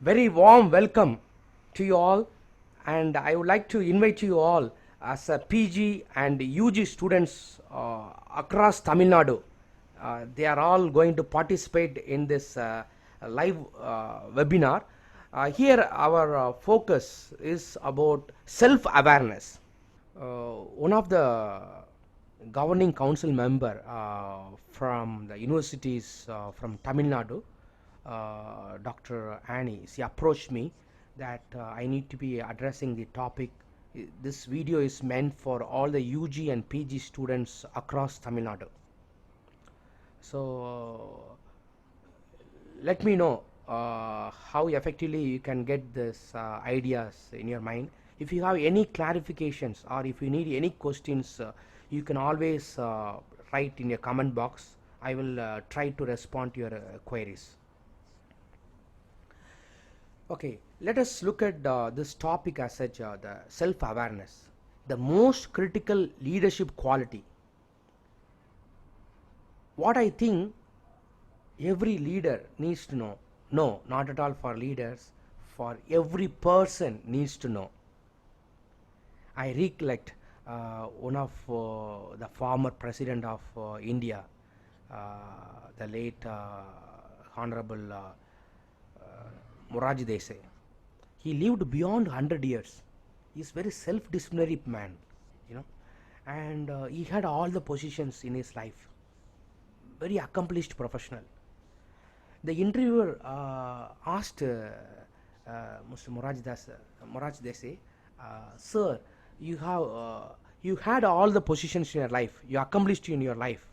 Very warm welcome to you all, and I would like to invite you all as a PG and UG students across Tamilnadu. They are all going to participate in this live webinar. Here, our focus is about self awareness. One of the governing council member from the universities from Tamil Nadu, Dr. Annie, she approached me that I need to be addressing the topic. This video is meant for all the UG and PG students across Tamil Nadu. So let me know how effectively you can get this ideas in your mind. If you have any clarifications or if you need any questions, you can always write in your comment box. I will try to respond to your queries. Okay, let us look at this topic as such, the self-awareness, the most critical leadership quality. What I think every leader needs to know, no, not at all for leaders, for every person needs to know. I recollect one of the former president of India, the late Honorable Morarji Desai. He lived beyond 100 years. He is very self-disciplinary man, you know, and he had all the positions in his life. Very accomplished professional. The interviewer asked Mr. Morarji Desai, sir, you had all the positions in your life. You accomplished in your life.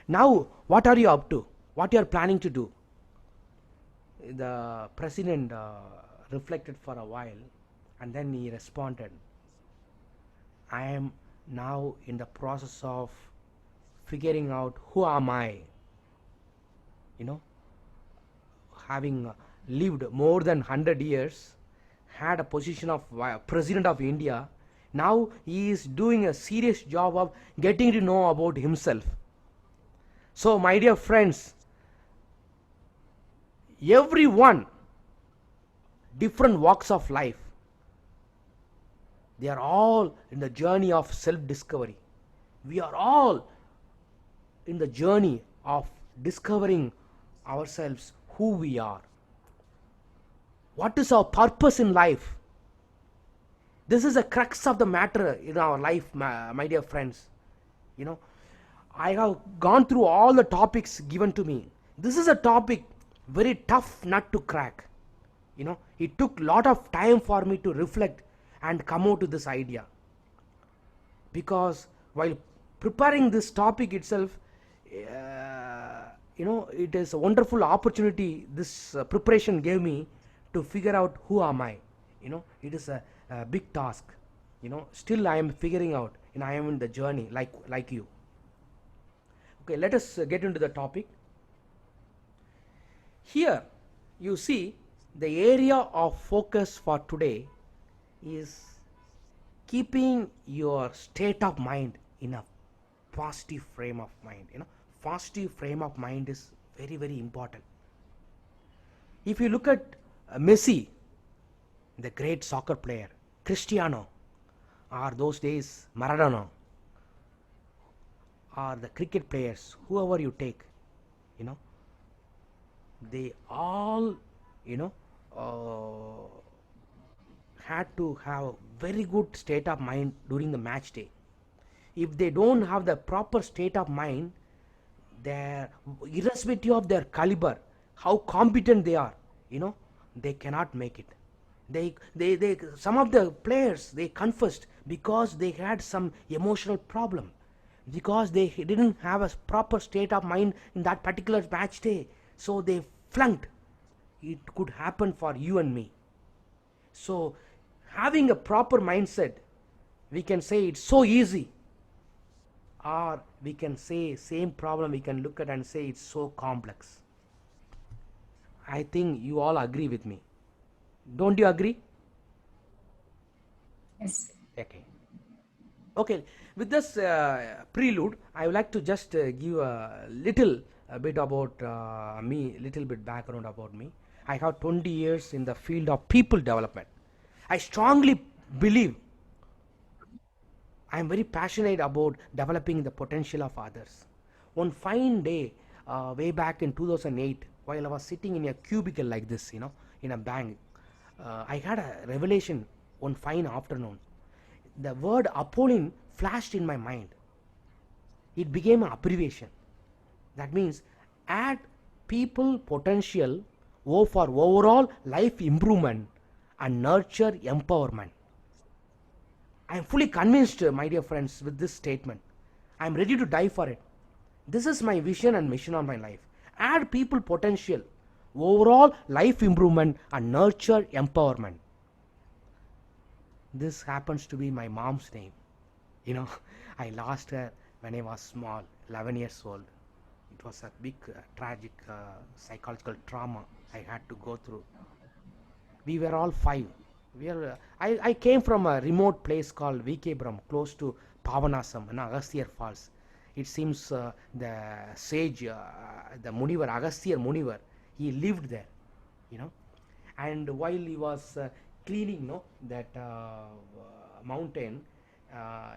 Now, what are you up to? What you are planning to do? The president reflected for a while, and then he responded, I am now in the process of figuring out who am I. You know, having lived more than 100 years, had a position of president of India, now he is doing a serious job of getting to know about himself. So my dear friends, everyone, different walks of life, they are all in the journey of self-discovery. We are all in the journey of discovering ourselves, who we are. What is our purpose in life? This is the crux of the matter in our life, my dear friends. You know, I have gone through all the topics given to me. This is a topic very tough nut to crack. You know, it took a lot of time for me to reflect and come out to this idea. Because while preparing this topic itself, you know, it is a wonderful opportunity this preparation gave me to figure out who am I. You know, it is a big task. You know, still I am figuring out, and I am in the journey like you. Okay, let us get into the topic. Here you see the area of focus for today is keeping your state of mind in a positive frame of mind. You know, positive frame of mind is very, very important. If you look at Messi, the great soccer player, Cristiano, or those days Maradona, or the cricket players, whoever you take, you know, they all, you know, had to have very good state of mind during the match day. If they don't have the proper state of mind, their, irrespective of their caliber, how competent they are, you know, they cannot make it. They some of the players, they confessed because they had some emotional problem, because they didn't have a proper state of mind in that particular match day, so they flunked. It could happen for you and me. So having a proper mindset, we can say it's so easy, or we can say same problem we can look at and say it's so complex. I think you all agree with me. Don't you agree? Yes. Okay, with this prelude, I would like to just give a little bit about me, little bit background about me. I have 20 years in the field of people development. I strongly believe I am very passionate about developing the potential of others. One fine day, way back in 2008, while I was sitting in a cubicle like this, in a bank, I had a revelation one fine afternoon. The word Apollon flashed in my mind. It became an abbreviation. That means add people potential for overall life improvement and nurture empowerment. I am fully convinced, my dear friends, with this statement. I am ready to die for it. This is my vision and mission of my life. Add people potential, overall life improvement, and nurture empowerment. This happens to be my mom's name. You know, I lost her when I was small, 11 years old. It was a big, tragic psychological trauma I had to go through. We were all five. I came from a remote place called Vikebram, close to Pavanasam, Agasthyar Falls. It seems the sage, the Munivar, Agasthyar Munivar, he lived there, you know. And while he was cleaning, that mountain,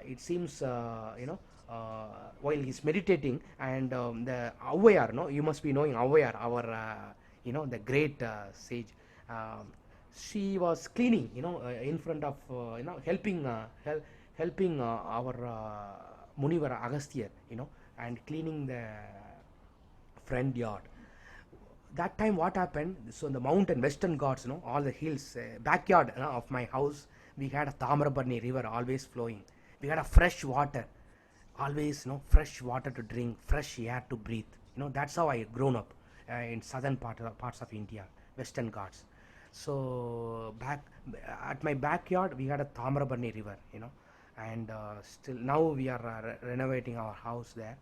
it seems, while he's meditating, and the Avayar, you must be knowing Avayar, our, the great sage. She was cleaning, in front of, helping our Munivar Agasthyar, and cleaning the front yard. That time what happened, so the mountain, western Ghats, all the hills, backyard of my house, we had a Tamarabarni river always flowing. We had a fresh water, always, fresh water to drink, fresh air to breathe. That's how I grown up in southern parts of India, western Ghats. So back at my backyard, we had a Tamarabarni river, and still now we are renovating our house there.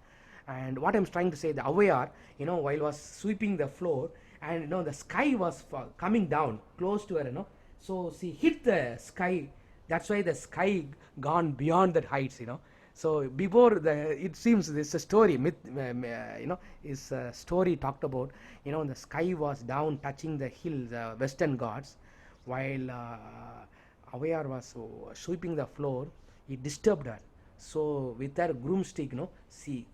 And what I'm trying to say, the Avayar, while was sweeping the floor, and the sky was coming down close to her, so she hit the sky. That's why the sky gone beyond that heights, So before it seems this a story, myth, is a story talked about. The sky was down touching the hills, Western Ghats, while Avayar was sweeping the floor. It disturbed her. So with her broomstick, she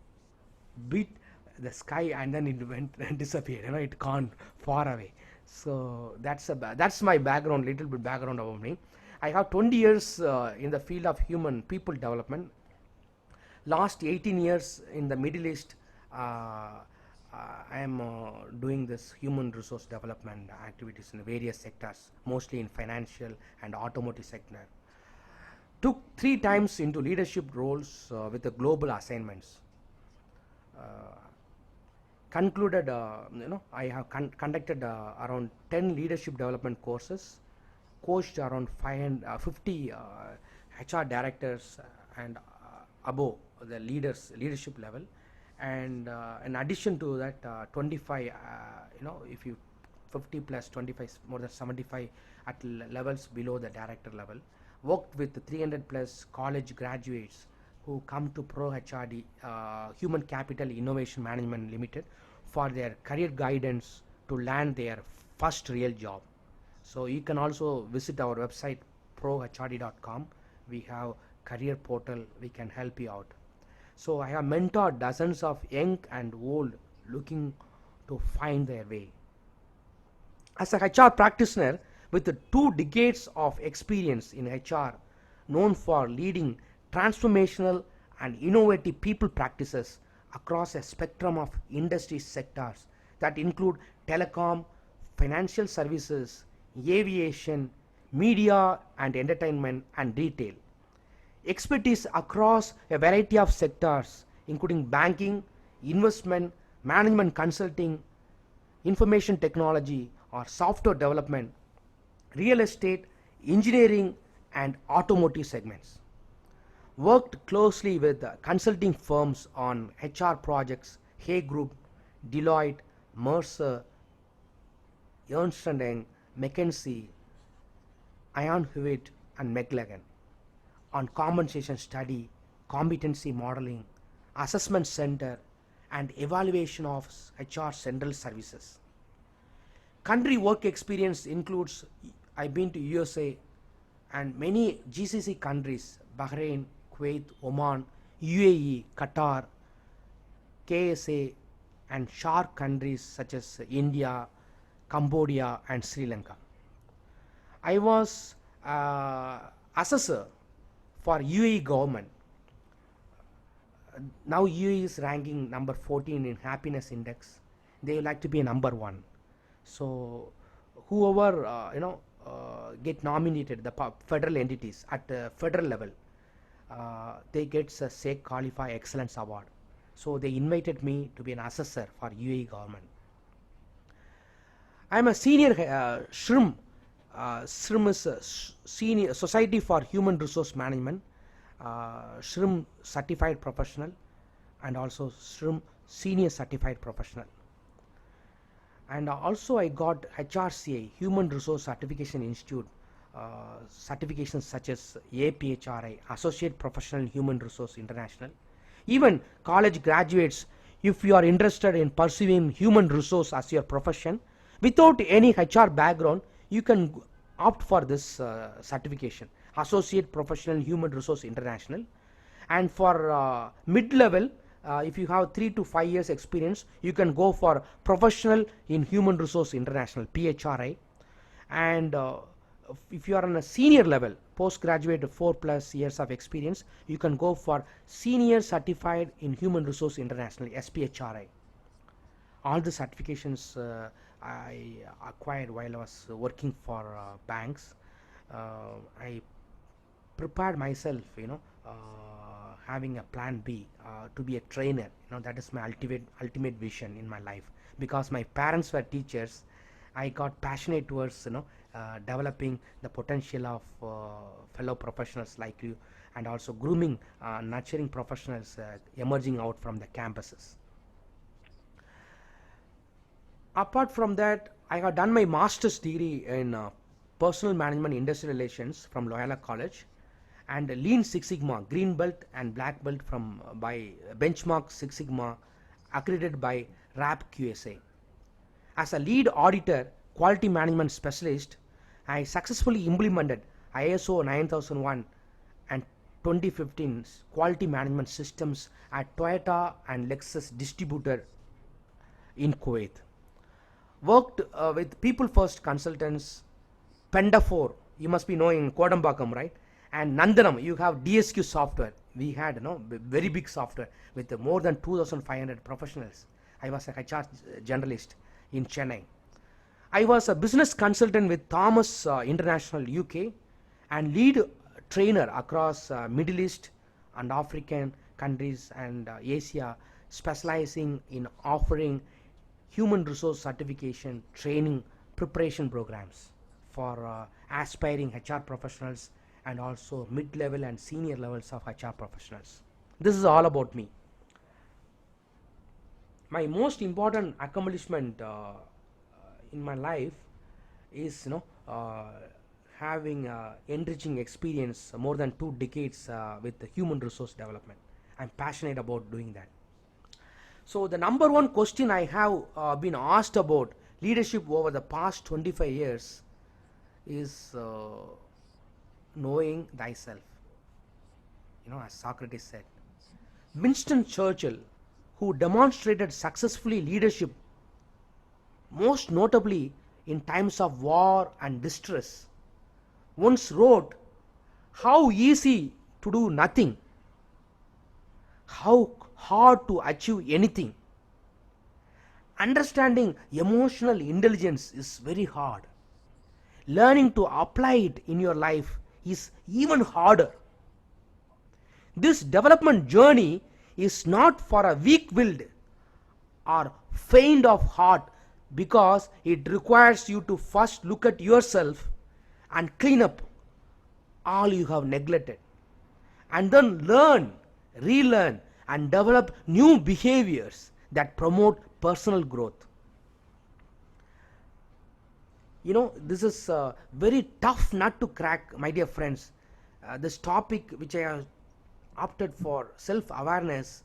beat the sky, and then it went and disappeared. It gone far away. So that's my background, little bit background about me. I have 20 years in the field of human people development. Last 18 years in the Middle East, I am doing this human resource development activities in various sectors, mostly in financial and automotive sector. Took 3 times into leadership roles with the global assignments. Concluded, I have conducted around 10 leadership development courses, coached around 550 HR directors and above the leadership level, and in addition to that, 25, if you 50 plus 25, more than 75 at levels below the director level. Worked with 300 plus college graduates who come to Pro HRD, Human Capital Innovation Management Limited, for their career guidance to land their first real job. So you can also visit our website prohrd.com. We have career portal, we can help you out. So I have mentored dozens of young and old looking to find their way. As a HR practitioner with 2 decades of experience in HR, known for leading transformational and innovative people practices across a spectrum of industry sectors that include telecom, financial services, aviation, media and entertainment, and retail. Expertise across a variety of sectors including banking, investment, management consulting, information technology or software development, real estate, engineering and automotive segments. Worked closely with consulting firms on HR projects, Hay Group, Deloitte, Mercer, Ernst & Young, McKinsey, Ian Hewitt and McLagan on compensation study, competency modeling, assessment center and evaluation of HR central services. Country work experience includes I've been to USA and many GCC countries, Bahrain, Kuwait, Oman, UAE, Qatar, KSA, and SHARC countries such as India, Cambodia, and Sri Lanka. I was assessor for UAE government. Now UAE is ranking number 14 in happiness index. They would like to be a number 1. So whoever get nominated, the federal entities at the federal level, they get a Sheikh Khalifa Excellence Award. So they invited me to be an assessor for UAE government. I am a senior SHRM. SHRM is a senior Society for Human Resource Management, SHRM certified professional, and also SHRM senior certified professional. And also I got HRCI, Human Resource Certification Institute, certifications such as APHRI, Associate Professional in Human Resource International. Even college graduates, if you are interested in pursuing human resource as your profession, without any HR background, you can opt for this certification, Associate Professional in Human Resource International. And for mid-level, if you have 3 to 5 years experience, you can go for Professional in Human Resource International, PHRI. And if you are on a senior level, postgraduate 4+ years of experience, you can go for Senior Certified in Human Resource International, SPHRI. All the certifications I acquired while I was working for banks. I prepared myself, having a plan B, to be a trainer. That is my ultimate vision in my life. Because my parents were teachers, I got passionate towards developing the potential of fellow professionals like you, and also grooming, nurturing professionals emerging out from the campuses. Apart from that, I have done my master's degree in personal management industrial relations from Loyola College, and Lean Six Sigma green belt and black belt from by Benchmark Six Sigma, accredited by RAP QSA. As a lead auditor, quality management specialist, I successfully implemented ISO 9001 and 2015 quality management systems at Toyota and Lexus distributor in Kuwait. Worked with People First Consultants, Pendafor, you must be knowing Kodambakam, right? And Nandanam, you have DSQ software. We had very big software with more than 2,500 professionals. I was a HR generalist in Chennai. I was a business consultant with Thomas International UK and lead trainer across Middle East and African countries and Asia, specializing in offering human resource certification training preparation programs for aspiring HR professionals and also mid-level and senior levels of HR professionals. This is all about me. My most important accomplishment in my life is having enriching experience more than 2 decades with the human resource development. I'm passionate about doing that. So the number one question I have been asked about leadership over the past 25 years is knowing thyself. As Socrates said. Winston Churchill, who demonstrated successfully leadership, most notably in times of war and distress, once wrote, "How easy to do nothing, how hard to achieve anything. Understanding emotional intelligence is very hard. Learning to apply it in your life is even harder. This development journey is not for a weak-willed or faint of heart, because it requires you to first look at yourself and clean up all you have neglected, and then learn, relearn, and develop new behaviors that promote personal growth." This is a very tough nut to crack, my dear friends. This topic which I have opted for, self-awareness,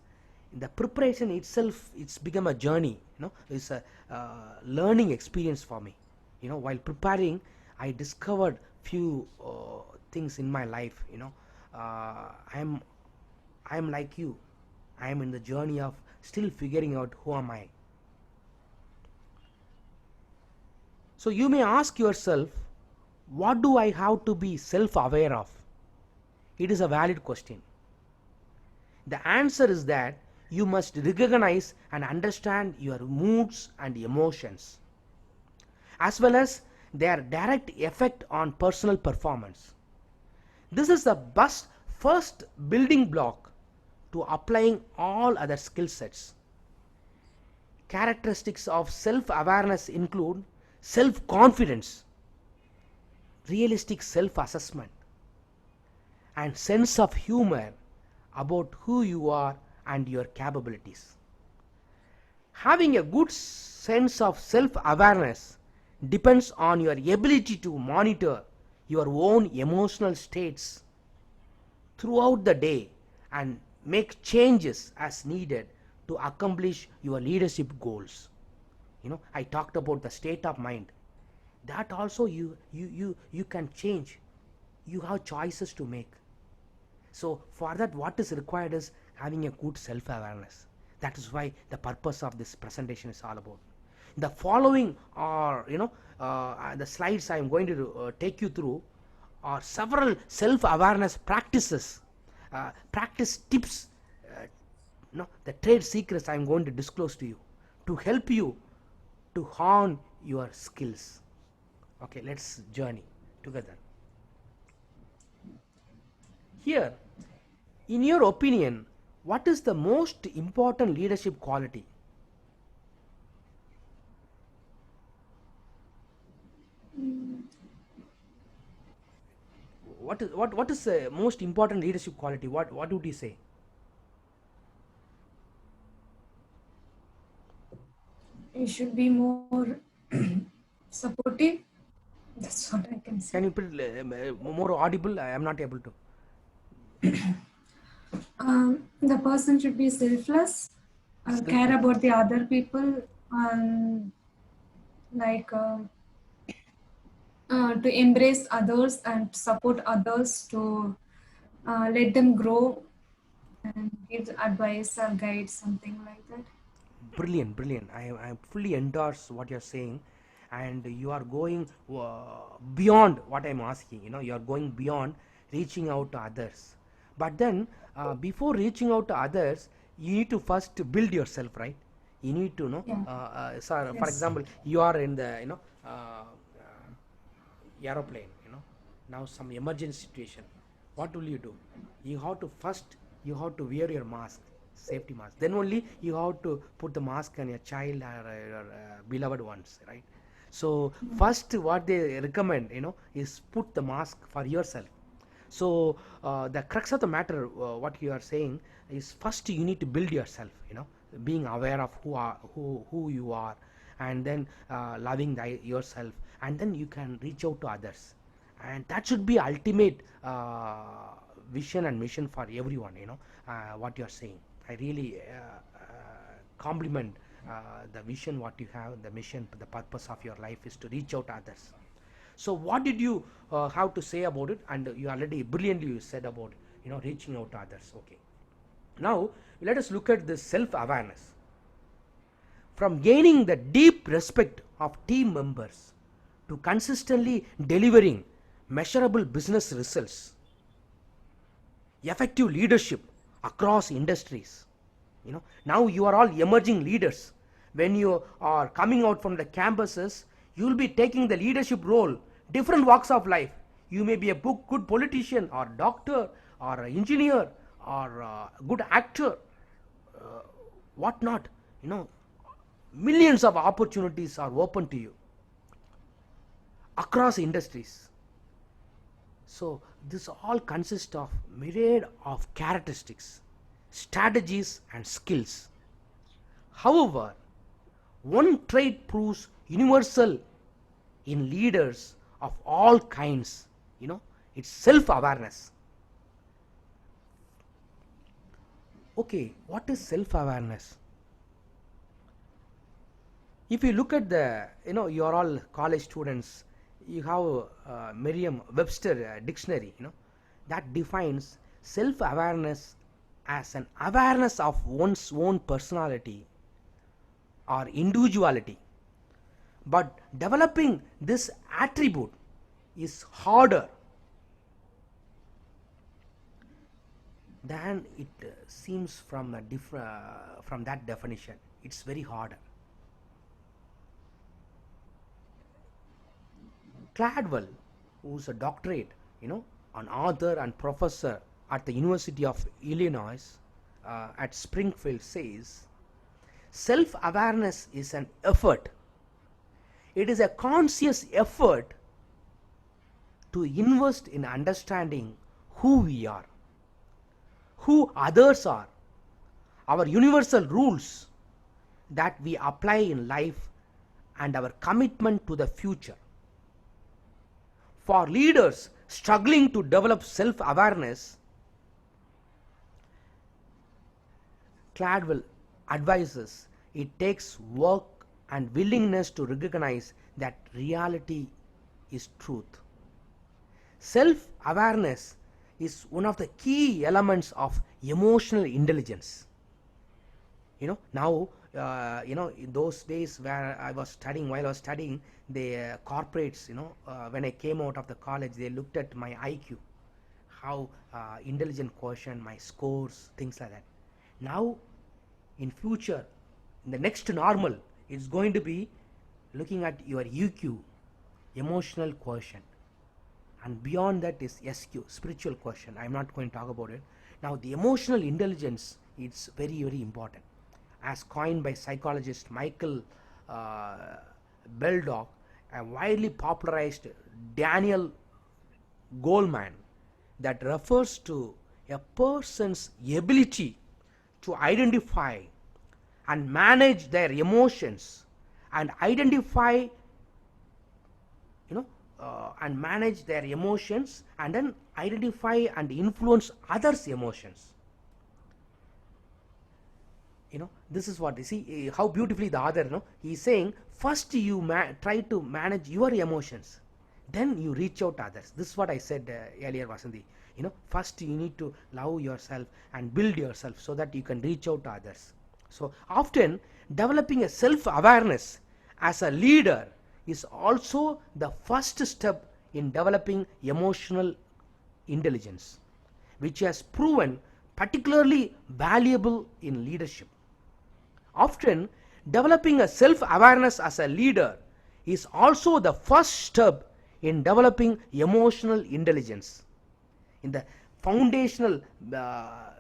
the preparation itself, it's become a journey. It's a learning experience for me. While preparing, I discovered few things in my life. I am like you. I am in the journey of still figuring out who am I. So you may ask yourself, what do I have to be self-aware of? It is a valid question. The answer is that you must recognize and understand your moods and emotions, as well as their direct effect on personal performance. This is the first building block to applying all other skill sets. Characteristics of self-awareness include self-confidence, realistic self-assessment, and sense of humor about who you are and your capabilities. Having a good sense of self-awareness depends on your ability to monitor your own emotional states throughout the day and make changes as needed to accomplish your leadership goals. I talked about the state of mind. That also you can change. You have choices to make. So for that, what is required is having a good self-awareness. That is why the purpose of this presentation is all about. The following are the slides I am going to take you through are several self-awareness practices, practice tips, the trade secrets I am going to disclose to you to help you to hone your skills. Okay, let's journey together. Here, in your opinion, what is the most important leadership quality? What is the most important leadership quality? What would you say? You should be more supportive. That's what I can say. Can you put more audible? I am not able to. The person should be selfless, care Selfless. about the other people, and like to embrace others and support others to let them grow and give advice or guide, something like that. Brilliant, brilliant. I fully endorse what you're saying, and you are going beyond what I'm asking. You are going beyond reaching out to others. But then, before reaching out to others, you need to first build yourself, right? You need to know. Yeah. So for Yes. example, you are in the aeroplane. Now some emergency situation. What will you do? You have to first wear your mask, safety mask. Then only you have to put the mask on your child or your beloved ones, right? So first what they recommend, is put the mask for yourself. So the crux of the matter, what you are saying is, first you need to build yourself, being aware of who you are, and then loving yourself, and then you can reach out to others, and that should be ultimate vision and mission for everyone. What you are saying, I really compliment the vision what you have, the mission, the purpose of your life is to reach out to others. So what did you have to say about it? And you already brilliantly you said about reaching out to others. Okay, now let us look at this self-awareness. From gaining the deep respect of team members to consistently delivering measurable business results, effective leadership across industries. Now you are all emerging leaders. When you are coming out from the campuses, you will be taking the leadership role, different walks of life. You may be a good politician or doctor or engineer or good actor, what not. Millions of opportunities are open to you across industries. So this all consists of myriad of characteristics, strategies and skills. However, one trait proves universal in leaders of all kinds. It's self-awareness. Okay, what is self-awareness? If you look at the, you are all college students, you have Merriam-Webster dictionary, that defines self-awareness as an awareness of one's own personality or individuality. But developing this attribute is harder than it seems from from that definition. It's very harder. Cladwell, who's a doctorate, an author and professor at the University of Illinois at Springfield, says self-awareness is an effort. It is a conscious effort to invest in understanding who we are, who others are, our universal rules that we apply in life, and our commitment to the future. For leaders struggling to develop self-awareness, Cladwell advises it takes work and willingness to recognize that reality is truth. Self-awareness is one of the key elements of emotional intelligence. Now, in those days while I was studying, the corporates, when I came out of the college, they looked at my IQ, how intelligent quotient, my scores, things like that. Now, in future, in the next normal, it's going to be looking at your EQ, emotional quotient, and beyond that is SQ, spiritual quotient. I'm not going to talk about it. Now, the emotional intelligence, it's very, very important. As coined by psychologist Michael Beldock, a widely popularized Daniel Goleman, that refers to a person's ability to identify and manage their emotions and identify, and manage their emotions and then identify and influence others' emotions. This is what you see, how beautifully the author, he's saying first you try to manage your emotions, then you reach out to others. This is what I said earlier, Vasanthi. First you need to love yourself and build yourself so that you can reach out to others. So often developing a self-awareness as a leader is also the first step in developing emotional intelligence, which has proven particularly valuable in leadership. Often, developing a self-awareness as a leader is also the first step in developing emotional intelligence. In the foundational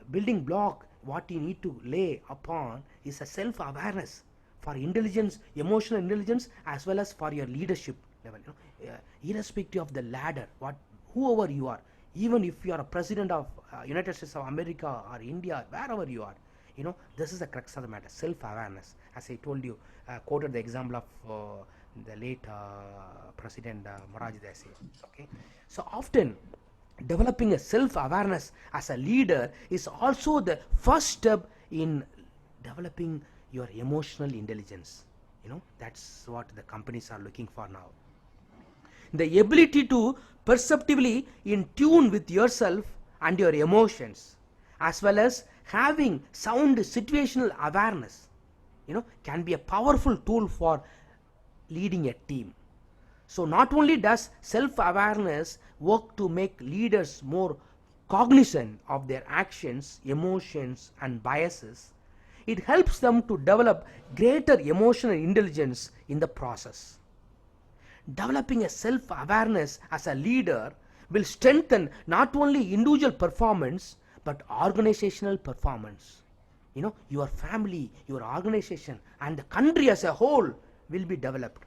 building block, what you need to lay upon is a self-awareness for intelligence, emotional intelligence, as well as for your leadership level. Irrespective of the ladder, whoever you are, even if you are a president of United States of America or India, wherever you are, this is the crux of the matter, self-awareness. As I told you, quoted the example of the late President Morarji Desai. Okay, so often developing a self-awareness as a leader is also the first step in developing your emotional intelligence. That's what the companies are looking for now. The ability to perceptively in tune with yourself and your emotions, as well as having sound situational awareness, can be a powerful tool for leading a team. So not only does self-awareness work to make leaders more cognizant of their actions, emotions, and biases, it helps them to develop greater emotional intelligence in the process. Developing a self-awareness as a leader will strengthen not only individual performance but organizational performance. Your family, your organization, and the country as a whole will be developed.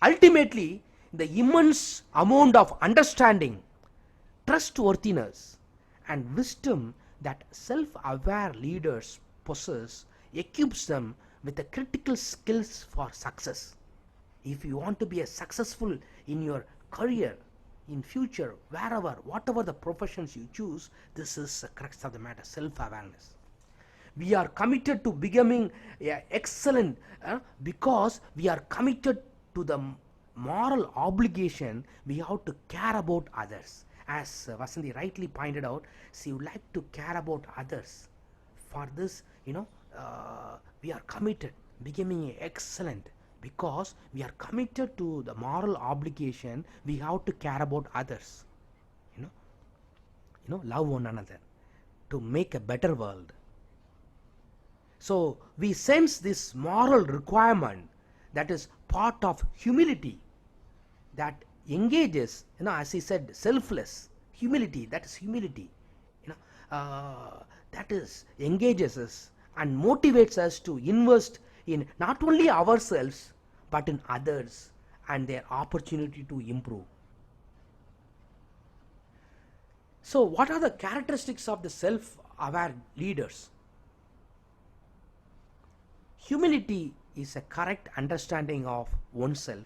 Ultimately, the immense amount of understanding, trustworthiness, and wisdom that self-aware leaders possess equips them with the critical skills for success. If you want to be a successful in your career, in future, wherever, whatever the professions you choose, this is the crux of the matter, self-awareness. We are committed to becoming excellent because we are committed to the moral obligation. We have to care about others. As Vasanthi rightly pointed out, she would like to care about others. For this, we are committed becoming excellent because we are committed to the moral obligation. We have to care about others. Love one another to make a better world. So we sense this moral requirement that is part of humility, that engages, as he said, selfless humility. That is humility, that is engages us and motivates us to invest in not only ourselves but in others and their opportunity to improve. So what are the characteristics of the self-aware leaders? Humility is a correct understanding of oneself,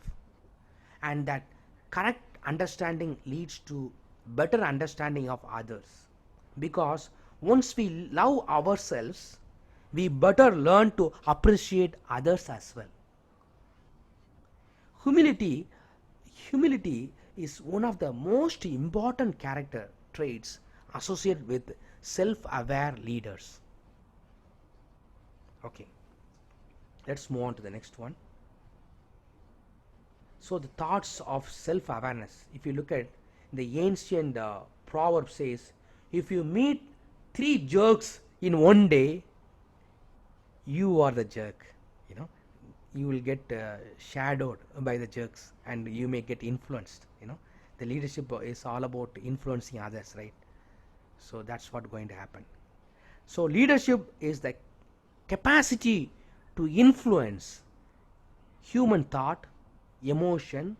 and that correct understanding leads to better understanding of others, because once we love ourselves, we better learn to appreciate others as well. Humility is one of the most important character traits associated with self-aware leaders. Okay, let's move on to the next one. So the thoughts of self-awareness, if you look at the ancient proverb says, if you meet 3 jerks in one day, you are the jerk. You will get shadowed by the jerks and you may get influenced. The leadership is all about influencing others, right? So that's what's going to happen. So leadership is the capacity to influence human thought, emotion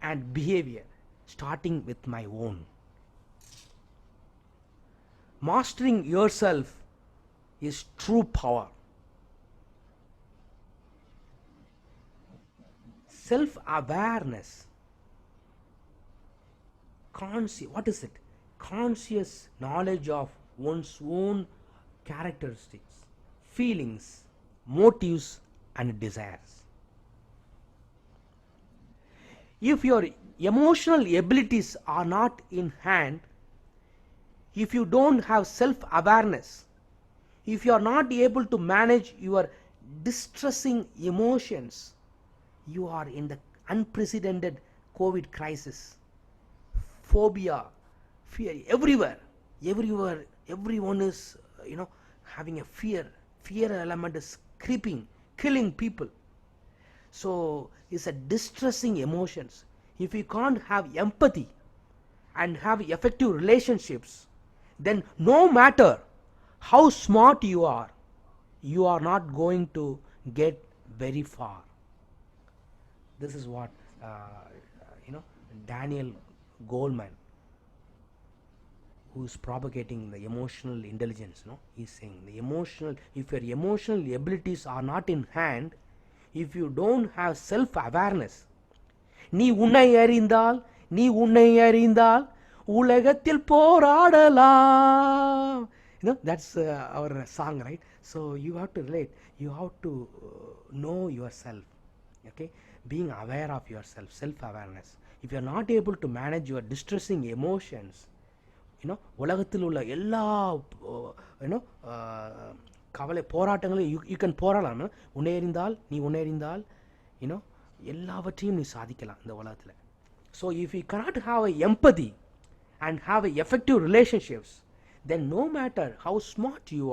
and behavior, starting with my own. Mastering yourself is true power. Self-awareness, what is it? Conscious knowledge of one's own characteristics, feelings, motives and desires. If your emotional abilities are not in hand, if you don't have self-awareness, if you are not able to manage your distressing emotions, you are in the unprecedented COVID crisis. Phobia, fear, everywhere, everyone is, having a fear element is creeping, killing people. So it's a distressing emotions. If you can't have empathy and have effective relationships, then no matter how smart you are not going to get very far. This is what Daniel Goleman, who is propagating the emotional intelligence, he's saying if your emotional abilities are not in hand, if you don't have self-awareness, நீ உன்னை அறிந்தால் உலகத்தில் போராடலாம். That's our song, right? So you have to relate, you have to know yourself. Okay, being aware of yourself, self-awareness. If you are not able to manage your distressing emotions, உலகத்தில் உள்ள எல்லா கவலை போராட்டங்களும் you can போராடலாம். உன்னை அறிந்தால் எல்லாவற்றையும் நீ சாதிக்கலாம் இந்த உலகத்தில். So if you cannot have a empathy and have a effective relationships, then no matter how smart you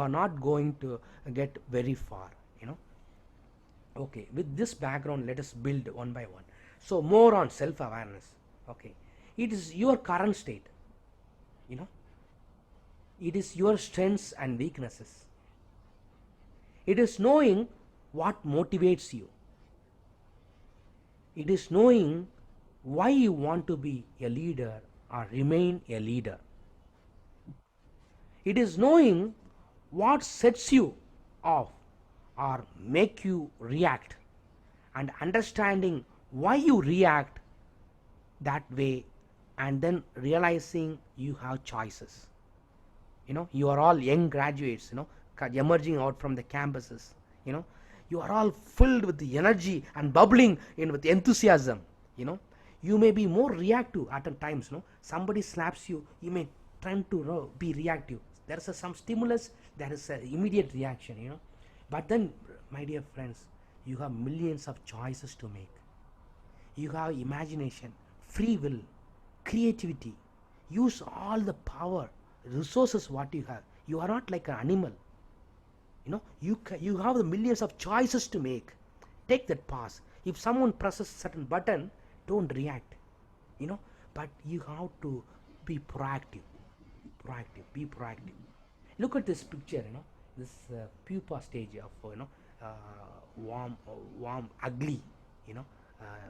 are not going to get very far. Okay, with this background, let us build one by one. So more on self-awareness. Okay, it is your current state. It is your strengths and weaknesses. It is knowing what motivates you. It is knowing why you want to be a leader or remain a leader. It is knowing what sets you off or make you react, and understanding why you react that way, and then realizing you have choices. You are all young graduates, emerging out from the campuses, you know, you are all filled with the energy and bubbling in with enthusiasm, you know. You may be more reactive at times, you know. Somebody slaps you, you may tend to be reactive. There is some stimulus, there is an immediate reaction, you know. But then, my dear friends, you have millions of choices to make. You have imagination, free will, creativity. Use all the power, resources what you have. You are not like an animal, you know. You have the millions of choices to make. Take that pass. If someone presses certain button, don't react, you know, but you have to be proactive. Be proactive. Look at this picture, you know, this pupa stage of, warm, ugly, you know,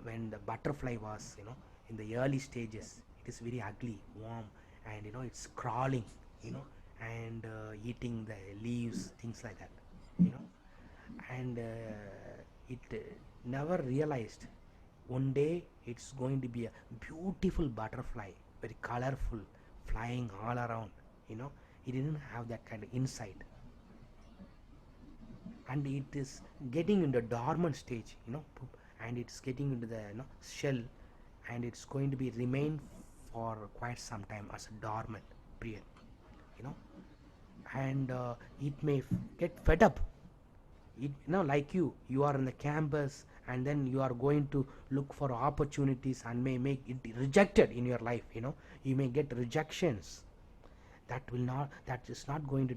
when the butterfly was, you know, in the early stages, it is very ugly, warm, and you know, it's crawling, you know, and eating the leaves, things like that, you know. And it never realized one day it's going to be a beautiful butterfly, very colorful, flying all around, you know. He didn't have that kind of insight, and it is getting into dormant stage, you know, and it's getting into the, you know, shell, and it's going to be remain for quite some time as a dormant period, you know. And it may get fed up. It, you know, like you are in the campus, and then you are going to look for opportunities and may make it rejected in your life, you know. You may get rejections. That is not going to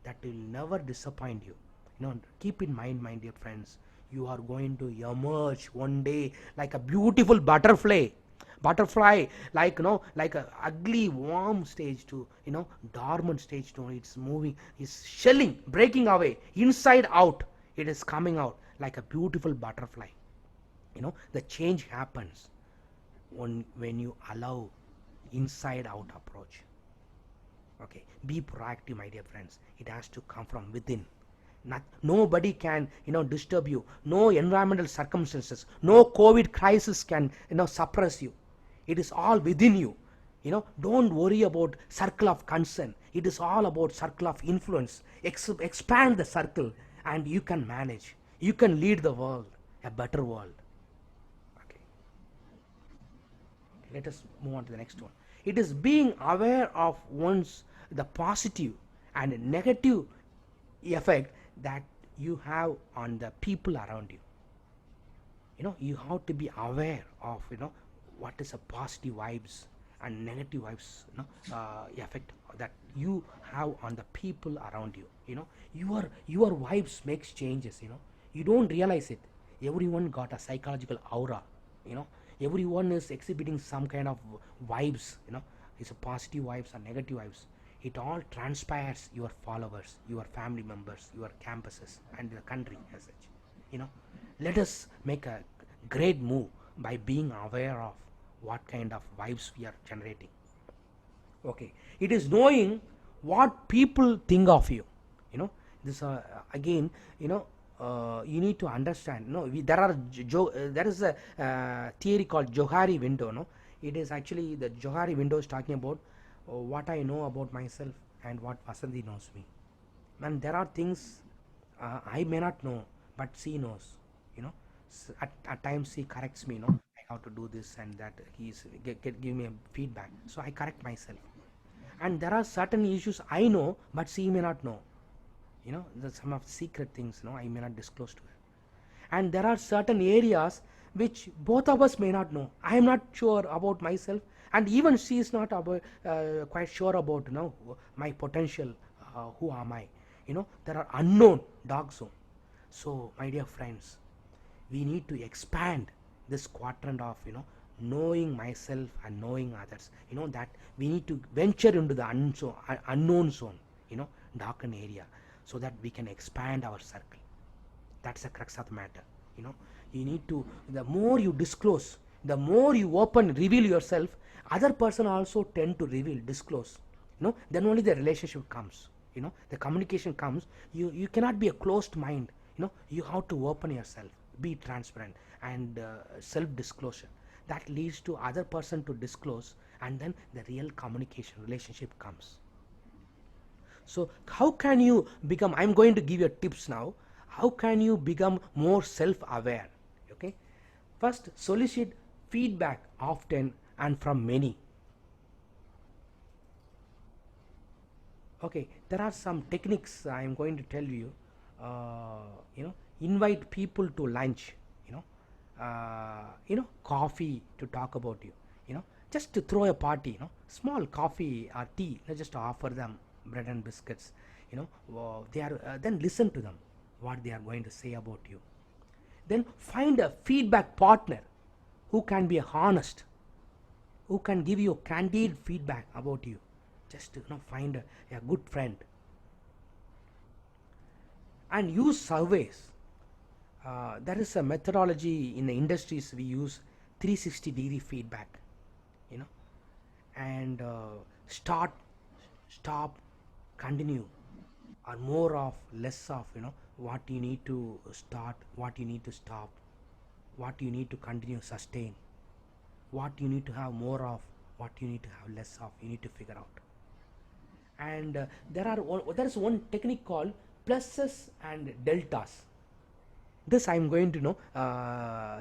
that will never disappoint you, you know. Keep in mind, my dear friends, you are going to emerge one day like a beautiful butterfly, like, you know, like a ugly warm stage to, you know, dormant stage to, it's moving, it's shelling, breaking away inside out. It is coming out like a beautiful butterfly, you know. The change happens when you allow inside out approach. Okay, be proactive, my dear friends. It has to come from within. Nobody can, you know, disturb you. No environmental circumstances, no COVID crisis can, you know, suppress you. It is all within you, you know. Don't worry about circle of concern. It is all about circle of influence. Expand the circle, and you can manage, you can lead the world, a better world. Okay, let us move on to the next one. It is being aware of one's the positive and negative effect that you have on the people around you. You know, you have to be aware of, you know, what is a positive vibes and negative vibes, you know, effect that you have on the people around you. You know, your vibes makes changes, you know. You don't realize it. Everyone got a psychological aura, you know. Everyone is exhibiting some kind of vibes, you know. It's a positive vibes and negative vibes. It all transpires your followers, your family members, your campuses, and the country as such, you know. Let us make a great move by being aware of what kind of vibes we are generating. Okay, it is knowing what people think of you, you know. This again, you know, you need to understand, no, there is a theory called Johari window, no. It is actually, the Johari window is talking about what I know about myself and what Vasanthi knows me. And there are things I may not know, but she knows, you know. At times he corrects me, you know, I have to do this and that. He's give me a feedback, so I correct myself. And there are certain issues I know, but she may not know, you know. There's some of secret things, you know, I may not disclose to her. And there are certain areas which both of us may not know. I am not sure about myself, and even she is not about, quite sure about, you know, my potential. Who am I, you know. There are unknown dark zone. So my dear friends, we need to expand this quadrant of, you know, knowing myself and knowing others, you know. That we need to venture into the unknown zone, you know, darkened area, so that we can expand our circle. That's the crux of the matter, you know. You need to, the more you disclose, the more you open, reveal yourself, other person also tend to reveal, disclose, you know. Then only the relationship comes, you know, the communication comes. You cannot be a closed mind, you know. You have to open yourself, be transparent, and self disclosure, that leads to other person to disclose, and then the real communication relationship comes. So how can you become, I'm going to give you tips now, how can you become more self-aware? Okay, first, solicit feedback often and from many. Okay, there are some techniques I am going to tell you. Invite people to lunch, coffee to talk about you, just to throw a party, small coffee or tea, just offer them bread and biscuits, they are then listen to them, what they are going to say about you. Then find a feedback partner who can be honest, who can give you candid feedback about you. Just find a good friend, and use surveys. There is a methodology in the industries, we use 360-degree feedback, and start, stop, continue, or more of, less of, what you need to start, what you need to stop, what you need to continue, sustain, what you need to have more of, what you need to have less of, you need to figure out. And there is one technique called pluses and deltas. This I am going to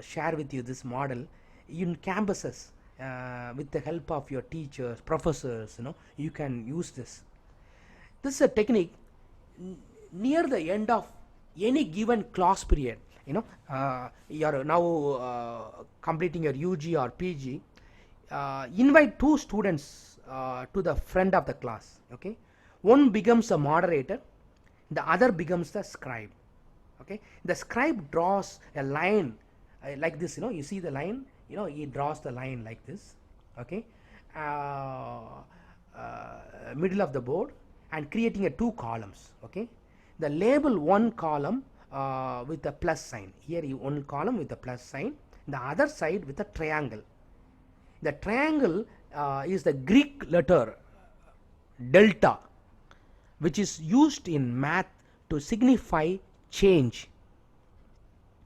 share with you this model in campuses, with the help of your teachers, professors. You can use this. This is a technique near the end of any given class period. You are now completing your UG or PG. Invite two students to the front of the class. Okay, one becomes a moderator, the other becomes the scribe. Okay, the scribe draws a line like this. You see the line. He draws the line like this. Okay, middle of the board, and creating a two columns. Okay, the label one column with a plus sign. Here one column with a plus sign, the other side with a triangle. The triangle is the Greek letter delta, which is used in math to signify change.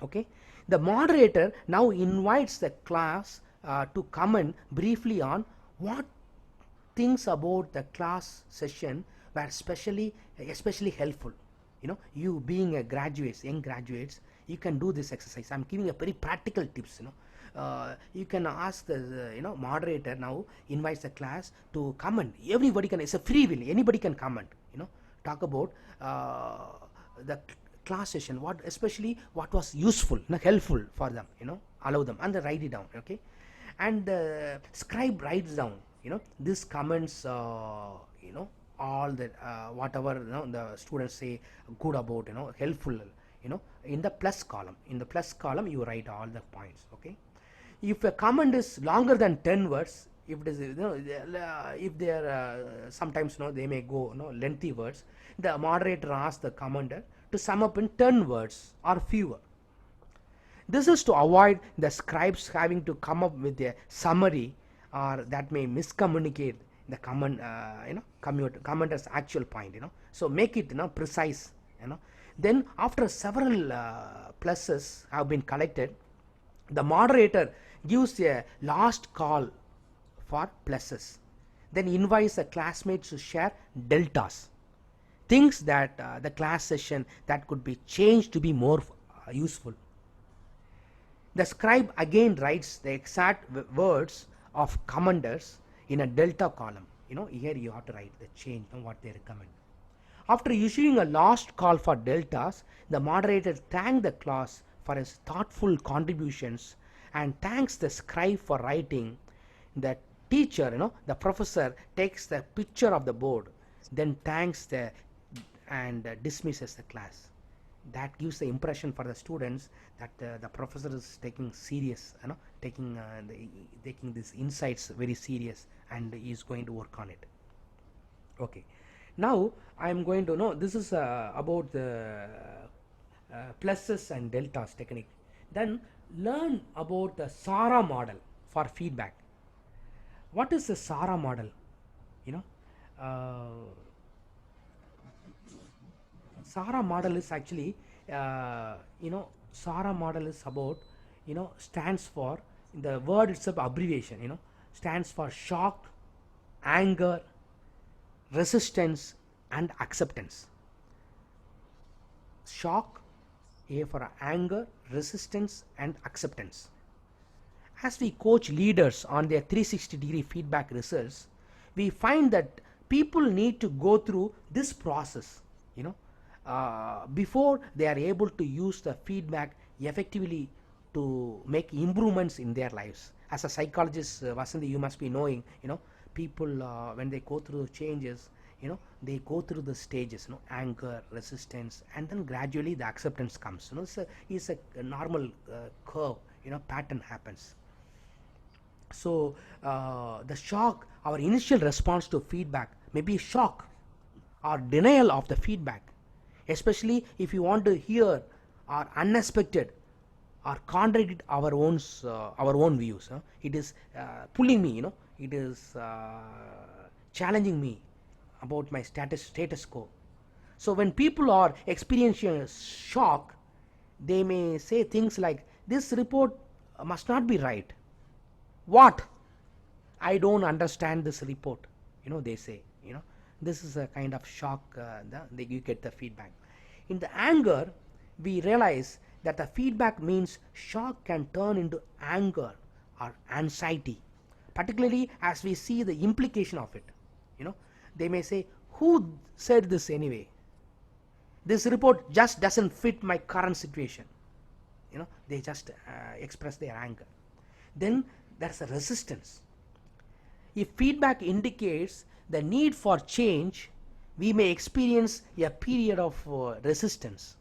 Okay, the moderator now invites the class to comment briefly on what things about the class session were especially helpful. You being a young graduates, you can do this exercise. I'm giving a very practical tips. You can ask the moderator now invites the class to comment. Everybody can, it's a free will, anybody can comment, talk about the class session, what especially what was useful, helpful for them, allow them, and they write it down. Okay, and the scribe writes down this comments, all the whatever the students say good about, helpful, in the plus column. In the plus column you write all the points. Okay, if a comment is longer than 10 words, if it is, if they are sometimes they may go lengthy words, the moderator asks the commenter to sum up in 10 words or fewer. This is to avoid the scribes having to come up with a summary, or that may miscommunicate the commenter's actual point. So make it precise. Then after several pluses have been collected, the moderator gives a last call for pluses, then invites the classmates to share deltas, things that the class session that could be changed to be more useful. The scribe again writes the exact words of commenders in a delta column. Here you have to write the change and what they recommend. After issuing a last call for deltas, the moderator thanked the class for his thoughtful contributions and thanks the scribe for writing. The teacher, the professor, takes the picture of the board, then thanks and dismisses the class. That gives the impression for the students that the professor is taking serious, taking these insights very serious, and is going to work on it. Okay, now I am going to know, this is about the pluses and deltas technique. Then learn about the SARA model for feedback. What is the SARA model? SARA model is actually, SARA model is about, stands for, the word itself abbreviation, stands for shock, anger, resistance, and acceptance. Shock, A for anger, resistance, and acceptance. As we coach leaders on their 360-degree feedback results, we find that people need to go through this process, before they are able to use the feedback effectively to make improvements in their lives. As a psychologist, Vasanthi, you must be knowing, people when they go through changes, they go through the stages, anger, resistance, and then gradually the acceptance comes. It's a normal curve, pattern happens. So the shock, our initial response to feedback may be shock or denial of the feedback, especially if you want to hear or unexpected or contradict our own views. It is pulling me, it is challenging me about my status quo. So when people are experiencing shock, they may say things like, this report must not be right. What? I don't understand this report. They say, this is a kind of shock. You get the feedback. In the anger, we realize that the feedback means shock can turn into anger or anxiety, particularly as we see the implication of it. They may say, who said this anyway? This report just doesn't fit my current situation. They just express their anger. Then there's a resistance. If feedback indicates the need for change, we may experience a period of resistance.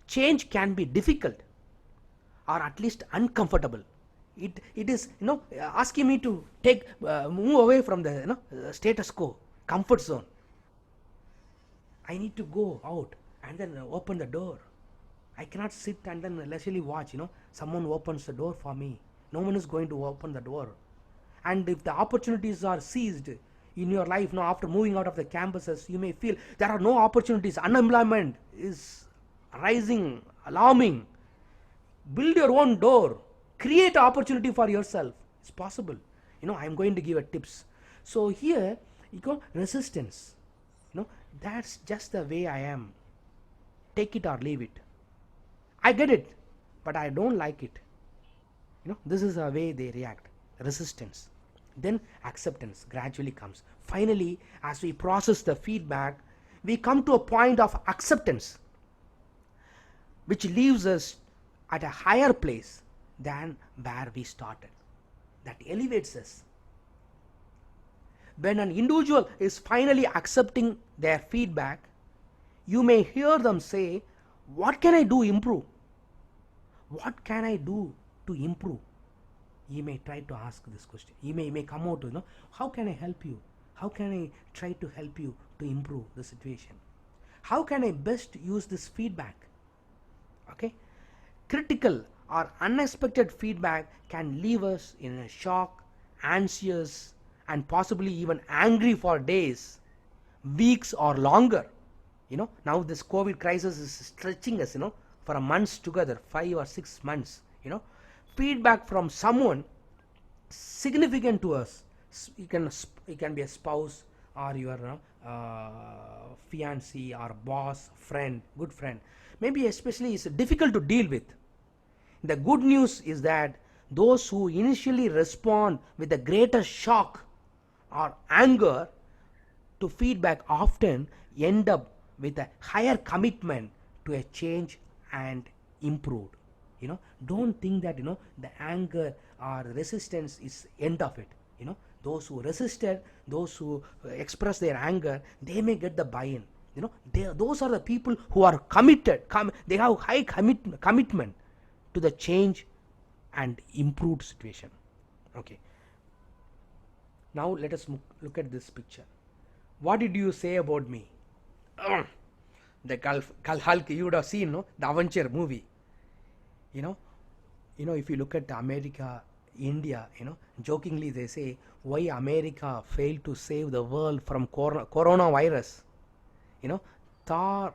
Change can be difficult or at least uncomfortable. It is asking me to move away from the status quo, comfort zone. I need to go out and then open the door. I cannot sit and then leisurely watch, someone opens the door for me. No one is going to open the door. And if the opportunities are seized in your life now, after moving out of the campuses, you may feel there are no opportunities. Unemployment is rising, alarming. Build your own door. Create opportunity for yourself. It's possible. I'm going to give a tips. So here, resistance. That's just the way I am. Take it or leave it. I get it, but I don't like it. This is the way they react. Resistance. Then acceptance gradually comes. Finally, as we process the feedback, we come to a point of acceptance, which leaves us at a higher place than where we started. That elevates us. When an individual is finally accepting their feedback, you may hear them say, what can I do to improve? What can I do to improve? He may try to ask this question. He may come out to, how can I help you? How can I try to help you to improve the situation? How can I best use this feedback? Okay? Critical or unexpected feedback can leave us in a shock, anxious, and possibly even angry for days, weeks, or longer. Now this COVID crisis is stretching us, for a months together, 5 or 6 months. Feedback from someone significant to us. It can be a spouse or your fiancé or boss, friend, good friend. Maybe especially it's difficult to deal with. The good news is that those who initially respond with the greatest shock or anger to feedback often end up with a higher commitment to a change and improved. Don't think that the anger or resistance is end of it. Those who resisted, those who express their anger, they may get the buy-in. Those are the people who are committed. They have high commitment to the change and improved situation. Okay. Now let us look at this picture. What did you say about me? The Hulk, you would have seen, the Avenger movie. If you look at America, India, jokingly they say, why America failed to save the world from coronavirus. Thor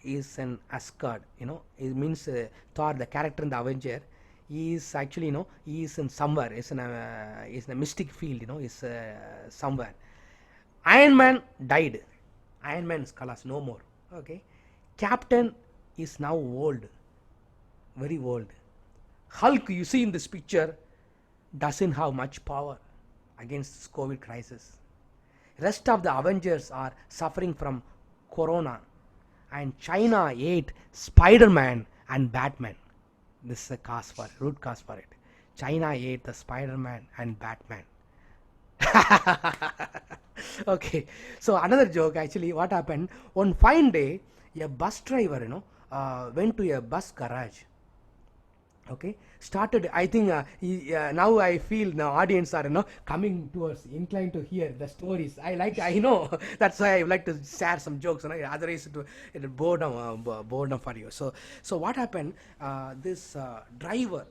is an Asgard. It means Thor, the character in the Avenger, he is actually, he is in somewhere. He's in a mystic field. Is somewhere. Iron Man died. Iron Man's colors no more. Okay, Captain is now old, very old. Hulk, you see in this picture, doesn't have much power against this COVID crisis. Rest of the Avengers are suffering from corona, and China ate Spider-Man and Batman. This is a cause for root cause for it. China ate the Spider-Man and Batman. Okay, so another joke actually. What happened? One fine day, a bus driver, went to a bus garage. Okay, started. I think now I feel the audience are coming towards inclined to hear the stories. I know that's why I would like to share some jokes. Otherwise it boredom boredom for you. So what happened? This driver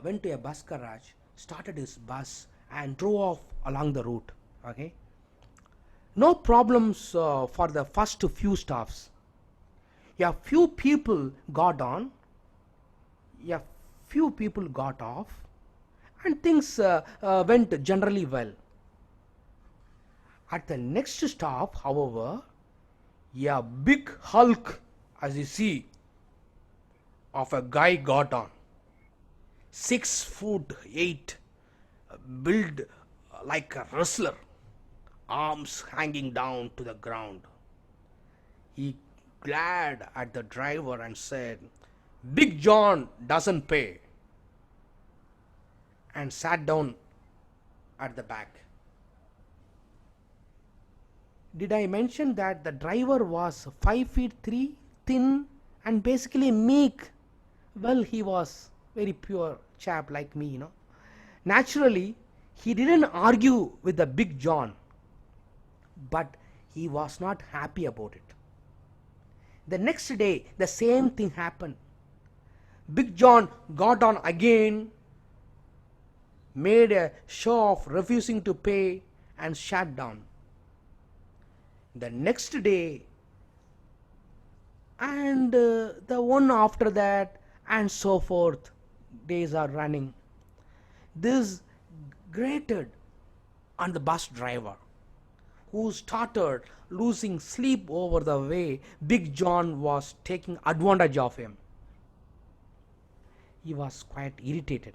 went to a bus garage, started his bus and drove off along the route. Okay, no problems for the first few stops. A few people got on, a few people got off, and things went generally well. At the next stop, however, a big hulk, as you see, of a guy got on. 6'8", built like a wrestler, arms hanging down to the ground. He glared at the driver and said, "Big John doesn't pay," and sat down at the back. Did I mention that the driver was 5'3", thin, and basically meek? Well, he was very pure chap like me. Naturally, he didn't argue with the Big John, but he was not happy about it. The next day, the same thing happened. Big John got on again, made a show of refusing to pay, and sat down. The next day, and the one after that, and so forth, days are running. This grated on the bus driver, who started losing sleep over the way Big John was taking advantage of him. He was quite irritated.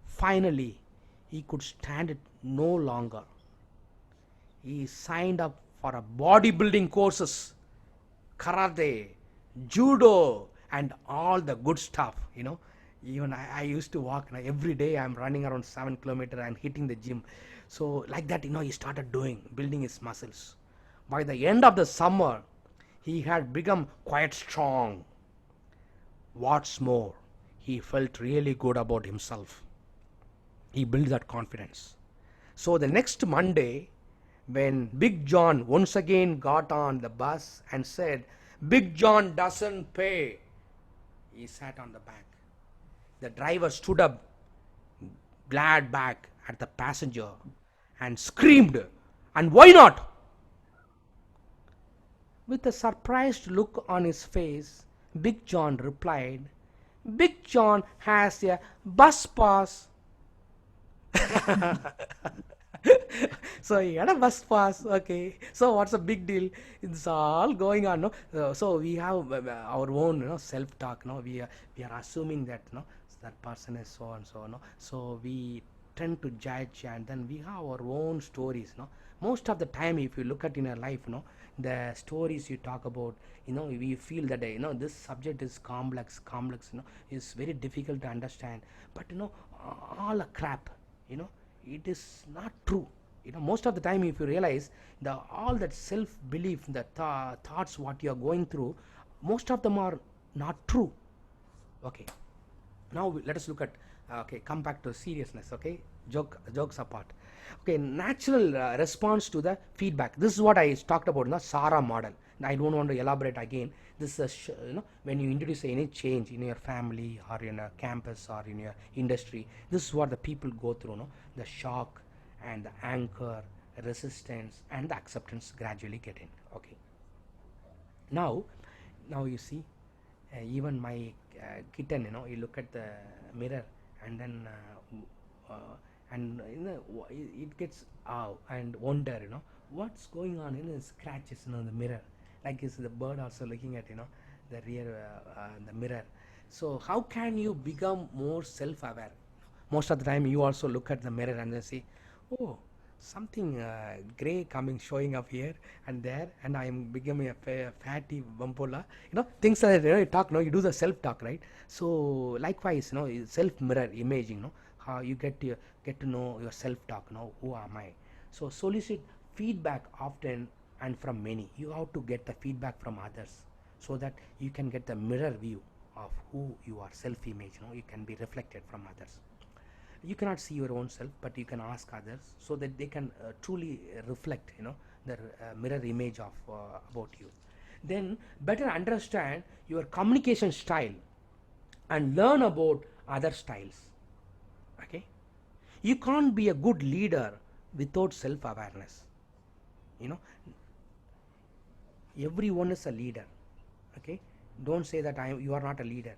Finally, he could stand it no longer. He signed up for a bodybuilding courses, karate, judo, and all the good stuff. Even I used to walk. Every day I'm running around 7 kilometers and hitting the gym. So like that, he started building his muscles. By the end of the summer, he had become quite strong. What's more, he felt really good about himself. He built that confidence. So the next Monday, when Big John once again got on the bus and said, "Big John doesn't pay," he sat on the back. The driver stood up, glared back at the passenger, and screamed, "And why not?" With a surprised look on his face, Big John replied, "Big John has a bus pass." So he had a bus pass. Okay, so what's a big deal? It's all going on. No, so we have our own self talk. No, we are assuming that that person is so and so. No, so we tend to judge, and then we have our own stories. No, most of the time, if you look at in your life, the stories you talk about, we feel that this subject is complex. Is very difficult to understand. But all a crap. It is not true. Most of the time, if you realize all that self belief, the thoughts what you are going through, most of them are not true. Okay, now let us look at come back to seriousness. Okay, jokes apart. Okay, natural response to the feedback. This is what I talked about in the SARA model. I don't want to elaborate again. This is when you introduce any change in your family or in a campus or in your industry, this is what the people go through. The shock and the anchor, resistance, and the acceptance gradually get in. Okay, now you see, even my kitten, you look at the mirror, and then and it gets and wonder, what's going on, scratches, the mirror, like is the bird also looking at, the rear the mirror. So how can you become more self-aware? Most of the time you also look at the mirror and then see, oh, something gray coming showing up here and there, and I am becoming a fatty bumpola, things like that. You talk, you do the self talk, right? So likewise, self mirror imaging, how you get to know your self talk, who am I? So solicit feedback often and from many. You have to get the feedback from others so that you can get the mirror view of who you are, self image, you can be reflected from others. You cannot see your own self, but you can ask others so that they can truly reflect, their mirror image of about you. Then better understand your communication style and learn about other styles. Okay, you can't be a good leader without self awareness. you know Everyone is a leader. Okay, don't say that you are not a leader.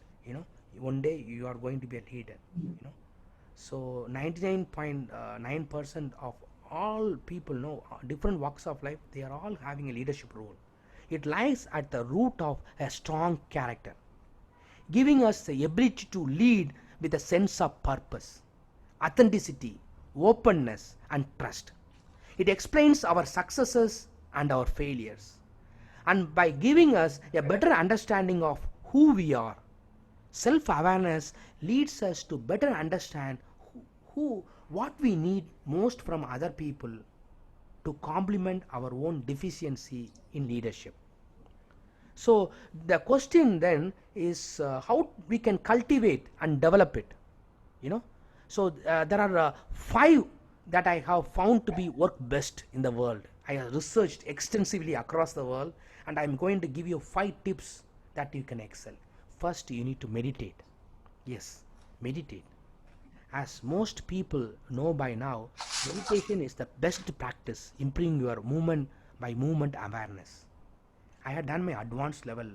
One day you are going to be a leader. So 99.9% of all people know different walks of life, they are all having a leadership role. It lies at the root of a strong character, giving us the ability to lead with a sense of purpose, authenticity, openness, and trust. It explains our successes and our failures, and by giving us a better understanding of who we are. Self-awareness leads us to better understand what we need most from other people to complement our own deficiency in leadership. So the question then is how we can cultivate and develop it. So there are 5 that I have found to be work best in the world. I have researched extensively across the world, and I'm going to give you 5 tips that you can excel. First, you need to meditate. Yes, meditate. As most people know by now, meditation is the best practice improving your movement by movement awareness. I had done my advanced level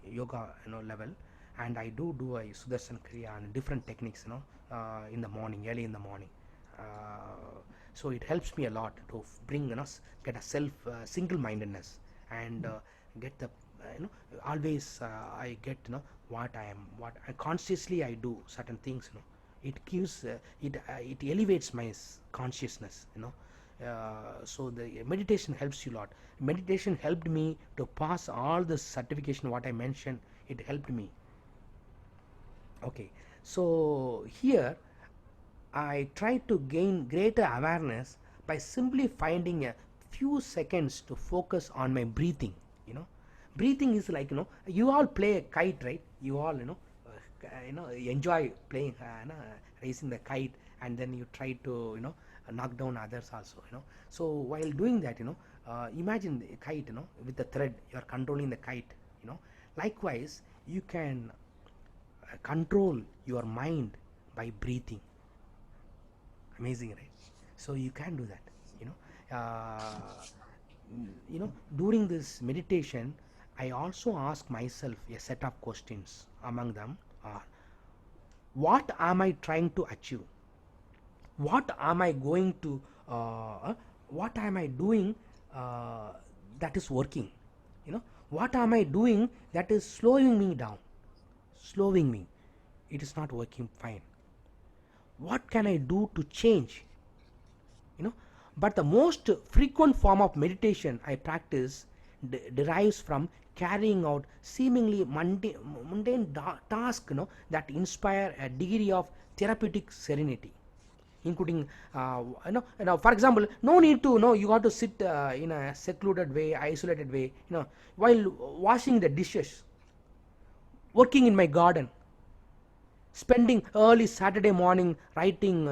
yoga level, and I do a Sudarshan Kriya and different techniques in the morning, early in the morning. So it helps me a lot to bring get a self single mindedness, and get the always I get what I am, what I consciously I do certain things. It gives it elevates my consciousness. So the meditation helps you a lot. Meditation helped me to pass all the certification what I mentioned. It helped me. Okay, so here I try to gain greater awareness by simply finding a few seconds to focus on my breathing. Breathing is like, you all play a kite, right? You all enjoy playing raising the kite, and then you try to knock down others also. So while doing that, imagine the kite, with the thread you are controlling the kite. Likewise you can control your mind by breathing. Amazing, right? So you can do that. During this meditation, I also ask myself a set of questions. Among them are, what am I trying to achieve? What am I going to what am I doing that is working? What am I doing that is slowing me down, slowing me? It is not working fine. What can I do to change? But the most frequent form of meditation I practice derives from carrying out seemingly mundane tasks that inspire a degree of therapeutic serenity, including for example, no need to you got to sit in a secluded way, isolated way, while washing the dishes, working in my garden, spending early Saturday morning writing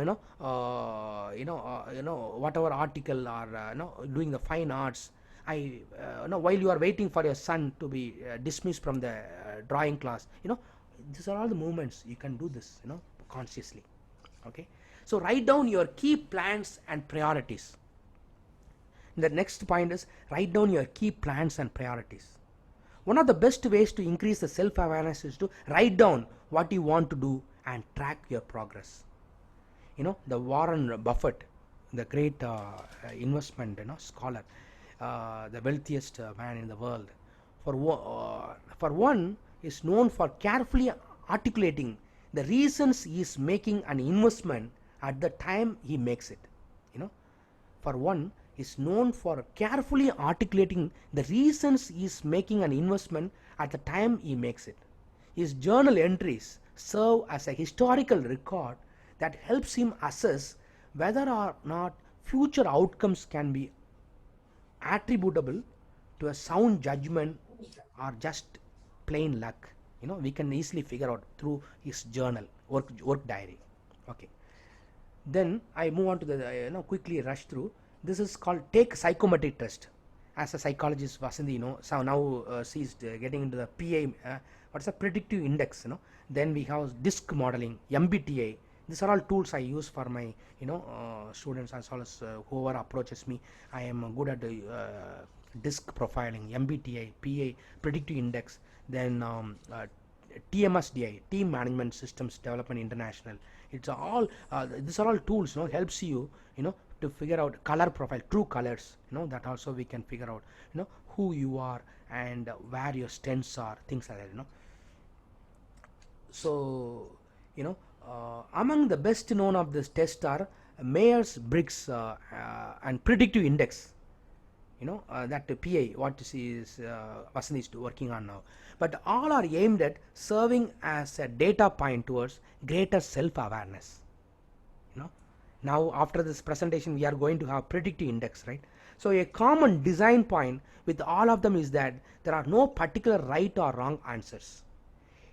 whatever article, or doing the fine arts. I while you are waiting for your son to be dismissed from the drawing class, these are all the moments you can do this consciously. Okay, so write down your key plans and priorities. The next point is, write down your key plans and priorities. One of the best ways to increase the self-awareness is to write down what you want to do and track your progress. the Warren Buffett, the great investment scholar, the wealthiest man in the world, for one is known for carefully articulating the reasons he is making an investment at the time he makes it. For one is known for carefully articulating the reasons he is making an investment at the time he makes it. His journal entries serve as a historical record that helps him assess whether or not future outcomes can be attributable to a sound judgment or just plain luck. We can easily figure out through his journal, work diary. Okay. Then I move on to the quickly rush through. This is called take psychometric test. As a psychologist, Vasanthi, so now she's getting into the PA. What's a predictive index? Then we have disk modeling, MBTI. These are all tools I use for my students as well as whoever approaches me. I am good at disk profiling, MBTI, PA, predictive index. Then TMSDI, Team Management Systems Development International. It's all these are all tools. Helps you to figure out color profile, true colors. That also we can figure out who you are and where your strengths are, things like that. So among the best known of this test are Myers-Briggs and predictive index. That PA what is Vasanthi is working on now, but all are aimed at serving as a data point towards greater self-awareness. Now after this presentation we are going to have predictive index, right? So a common design point with all of them is that there are no particular right or wrong answers.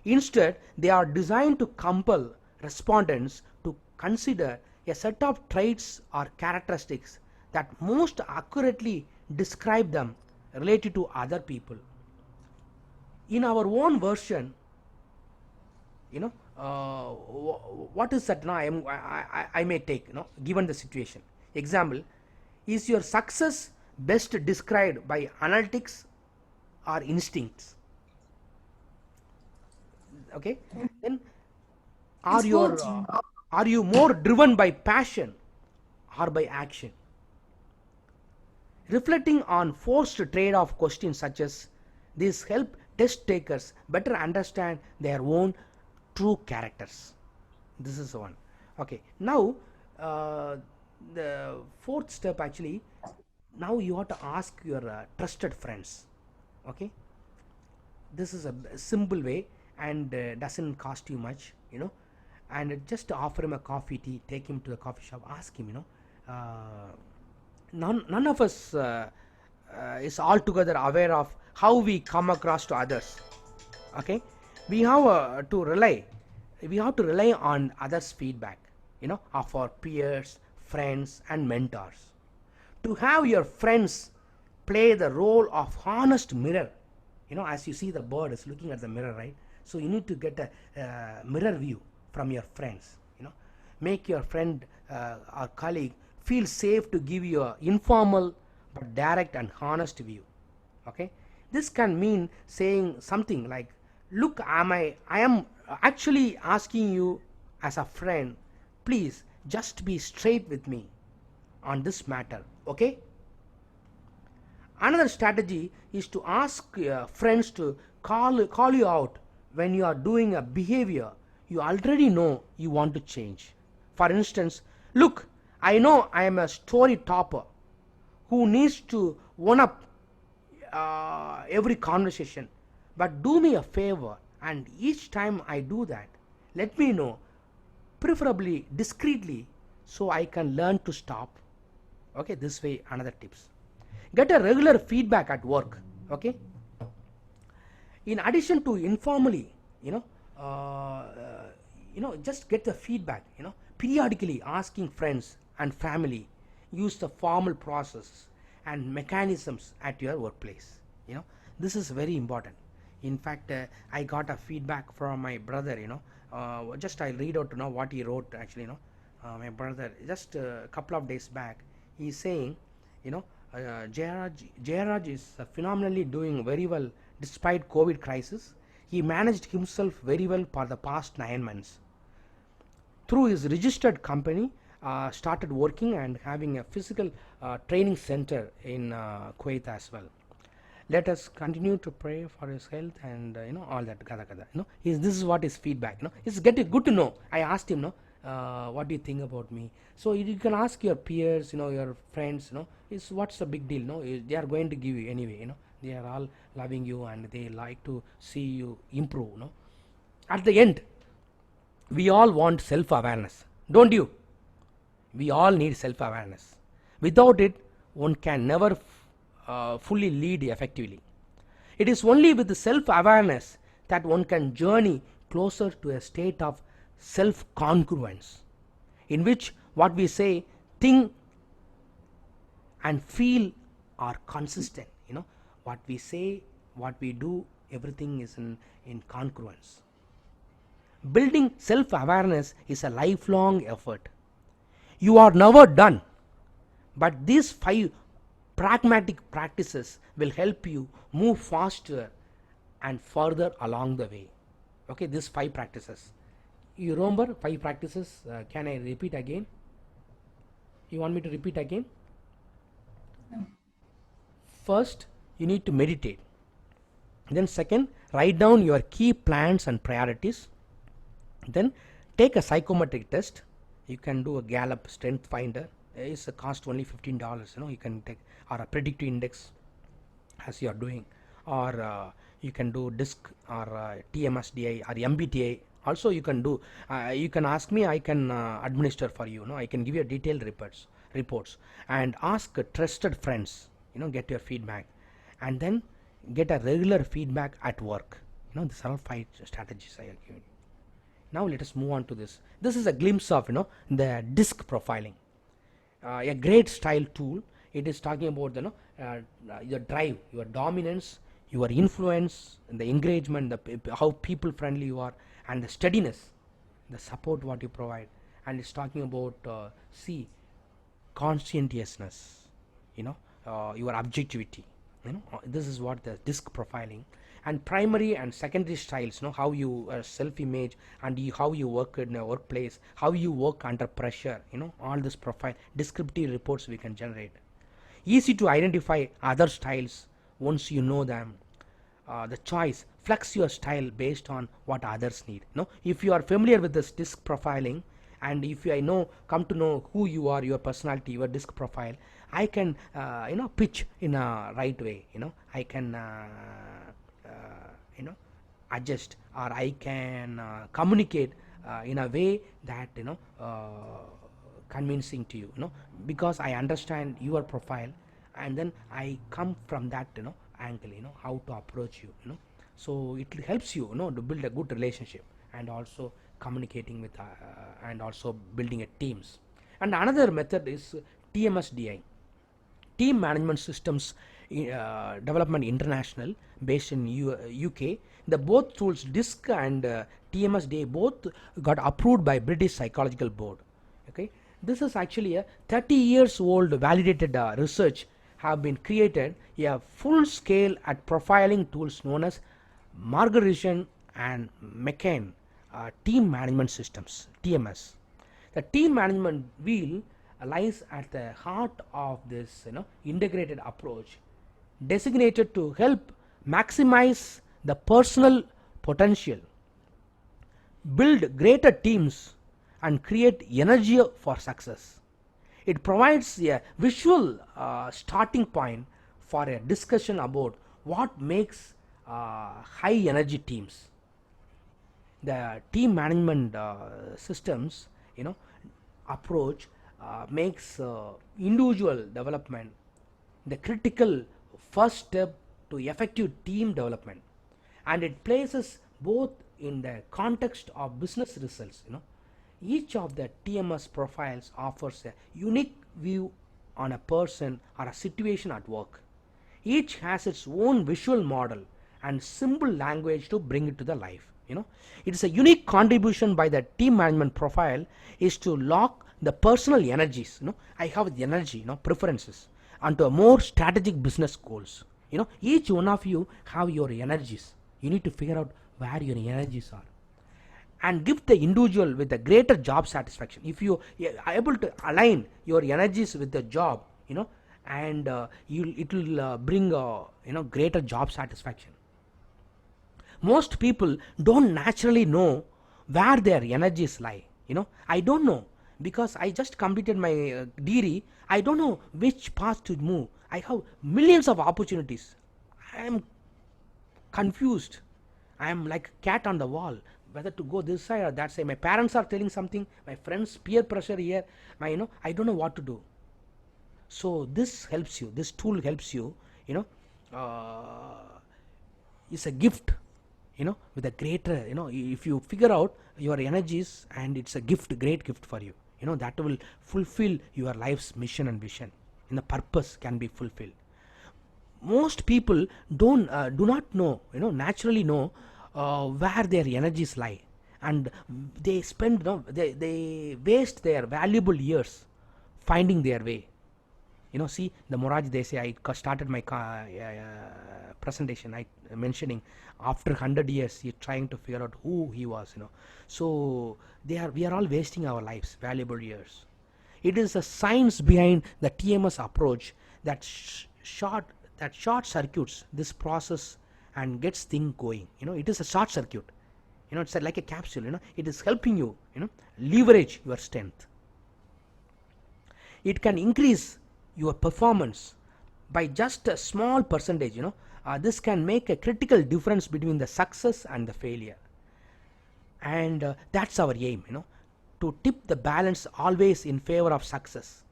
Instead, they are designed to compel respondents to consider a set of traits or characteristics that most accurately describe them related to other people. In our own version, what is that now I may take, given the situation. Example, is your success best described by analytics or instincts? Okay. Then are you more driven by passion or by action? Reflecting on forced trade-off questions such as these help test takers better understand their own true characters. This is one. Okay. Now the fourth step, actually, now you have to ask your trusted friends. Okay. This is a simple way and doesn't cost you much, and just offer him a coffee, tea, take him to the coffee shop, ask him, none of us is altogether aware of how we come across to others. Okay, we have to rely on others' feedback, of our peers, friends and mentors. To have your friends play the role of honest mirror, as you see the bird is looking at the mirror, right? So you need to get a mirror view from your friends. Make your friend or colleague feel safe to give you an informal but direct and honest view. Okay, this can mean saying something like, look, I am actually asking you as a friend, please just be straight with me on this matter. Okay. Another strategy is to ask friends to call you out when you are doing a behavior you already know you want to change. For instance, look, I know I am a story topper who needs to one up every conversation, but do me a favor, and each time I do that, let me know, preferably discreetly, so I can learn to stop. Okay, this way, another tips. Get a regular feedback at work. Okay, in addition to informally, just get the feedback, periodically asking friends and family. Use the formal process and mechanisms at your workplace. This is very important. In fact, I got a feedback from my brother. Just I'll read out what he wrote. Actually, my brother, just a couple of days back, he's saying, Jayaraj is phenomenally doing very well despite COVID crisis. He managed himself very well for the past 9 months. through his registered company, started working and having a physical training center in Kuwait as well. Let us continue to pray for his health and all that kada kada. This is what his feedback. It's good to know. I asked him, what do you think about me? So you can ask your peers, your friends, is what's the big deal? They are going to give you anyway. They are all loving you and they like to see you improve. At the end, we all want self-awareness, don't you? We all need self-awareness. Without it, one can never fully lead effectively. It is only with the self-awareness that one can journey closer to a state of self-congruence, in which what we say, think and feel are consistent. What we say, what we do, everything is in congruence. Building self-awareness is a lifelong effort. You are never done, but these 5 pragmatic practices will help you move faster and further along the way. Okay, these 5 practices. You remember 5 practices? Can I repeat again? You want me to repeat again? No. First, you need to meditate. Then second, write down your key plans and priorities. Then take a psychometric test. You can do a Gallup strength finder. It's a cost only $15. You can take, or a predictive index as you are doing, or you can do DISC or TMSDI or MBTI. Also you can do, you can ask me, I can administer for you. I can give you detailed reports and ask trusted friends, get your feedback, and then get a regular feedback at work. These are all 5 strategies I have given you. Now let us move on to this. This is a glimpse of the DISC profiling, a great style tool. It is talking about your drive, your dominance, your influence, the engagement, how people friendly you are, and the steadiness, the support what you provide. And it's talking about conscientiousness, your objectivity. This is what the DISC profiling. And primary and secondary styles, how you self-image and how you work in a workplace, how you work under pressure, all this profile descriptive reports we can generate. Easy to identify other styles once you know them. The choice, flex your style based on what others need. If you are familiar with this DISC profiling, and if I come to know who you are, your personality, your DISC profile, I can pitch in a right way. I can adjust, or I can communicate in a way that convincing to you, because I understand your profile, and then I come from that angle, how to approach you, so it helps you, to build a good relationship, and also communicating with and also building a teams. And another method is TMSDI, Team Management Systems Development International, based in UK. The both tools, DISC and TMSDI, both got approved by British Psychological Board. Okay, this is actually a 30 years old validated research have been created, a full scale at profiling tools known as Margaret and McCain Team Management Systems, TMS. The team management wheel lies at the heart of this integrated approach, designated to help maximize the personal potential, build greater teams, and create energy for success. It provides a visual starting point for a discussion about what makes high energy teams. The team management systems approach makes individual development the critical first step to effective team development, and it places both in the context of business results. Each of the TMS profiles offers a unique view on a person or a situation at work. Each has its own visual model and simple language to bring it to the life. It is a unique contribution by the team management profile is to lock the personal energies. I have the energy, preferences, onto a more strategic business goals. Each one of you have your energies. You need to figure out where your energies are, and give the individual with a greater job satisfaction. If you are able to align your energies with the job, and it will bring greater job satisfaction. Most people don't naturally know where their energies lie. I don't know, because I just completed my degree. I don't know which path to move. I have millions of opportunities. I am confused. I am like a cat on the wall, whether to go this side or that side. My parents are telling something, my friends, peer pressure here, I don't know what to do. So this helps you, this tool helps you, uh, it's a gift, with a greater, if you figure out your energies, and it's a gift, great gift for you, that will fulfill your life's mission and vision, and the purpose can be fulfilled. Most people do not know, naturally know where their energies lie, and they spend, they waste their valuable years finding their way. See, the Moraj Desai, I started my presentation, I mentioning after 100 years he trying to figure out who he was. So we are all wasting our lives, valuable years. It is the science behind the TMS approach that short circuits this process and gets things going. It is a short circuit. It's like a capsule. It is helping you, leverage your strength. It can increase your performance by just a small percentage. This can make a critical difference between the success and the failure, and that's our aim, to tip the balance always in favor of success,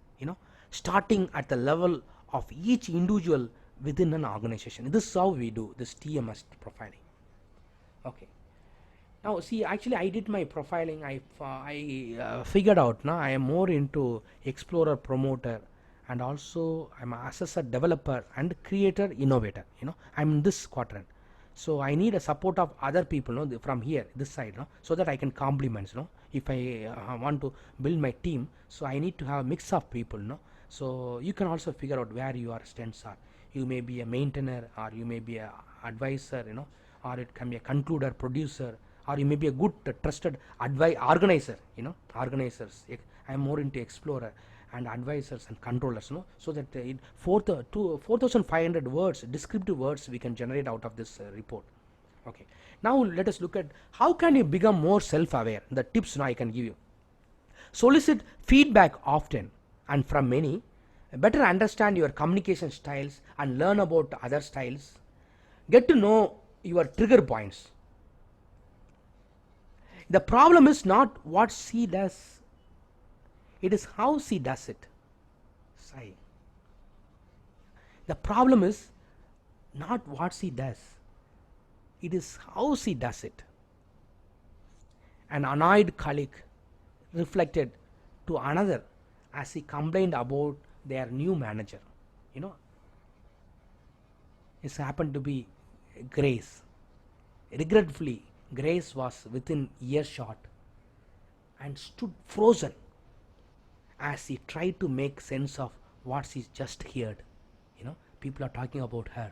starting at the level of each individual within an organization. This is how we do this TMS profiling. Okay. Now see, actually I did my profiling. I figured out now I am more into explorer, promoter, and also I'm an assessor, developer, and creator, innovator. I'm in this quadrant. So I need a support of other people, from here, this side, so that I can complement. If I want to build my team, so I need to have a mix of people. So you can also figure out where your strengths are. You may be a maintainer, or you may be a advisor, or it can be a concluder, producer, or you may be a good trusted organizer. Organizers. I am more into explorer and advisors and controllers, so that 4,500 words, descriptive words, we can generate out of this report. Okay, now let us look at how can you become more self-aware. The tips now I can give you: solicit feedback often and from many, better understand your communication styles and learn about other styles, get to know your trigger points. The problem is not what she does, it is how she does it. Sigh. The problem is not what she does, it is how she does it. An annoyed colleague reflected to another as he complained about their new manager. It happened to be Grace. Regretfully, Grace was within earshot and stood frozen as he tried to make sense of what she just heard. People are talking about her.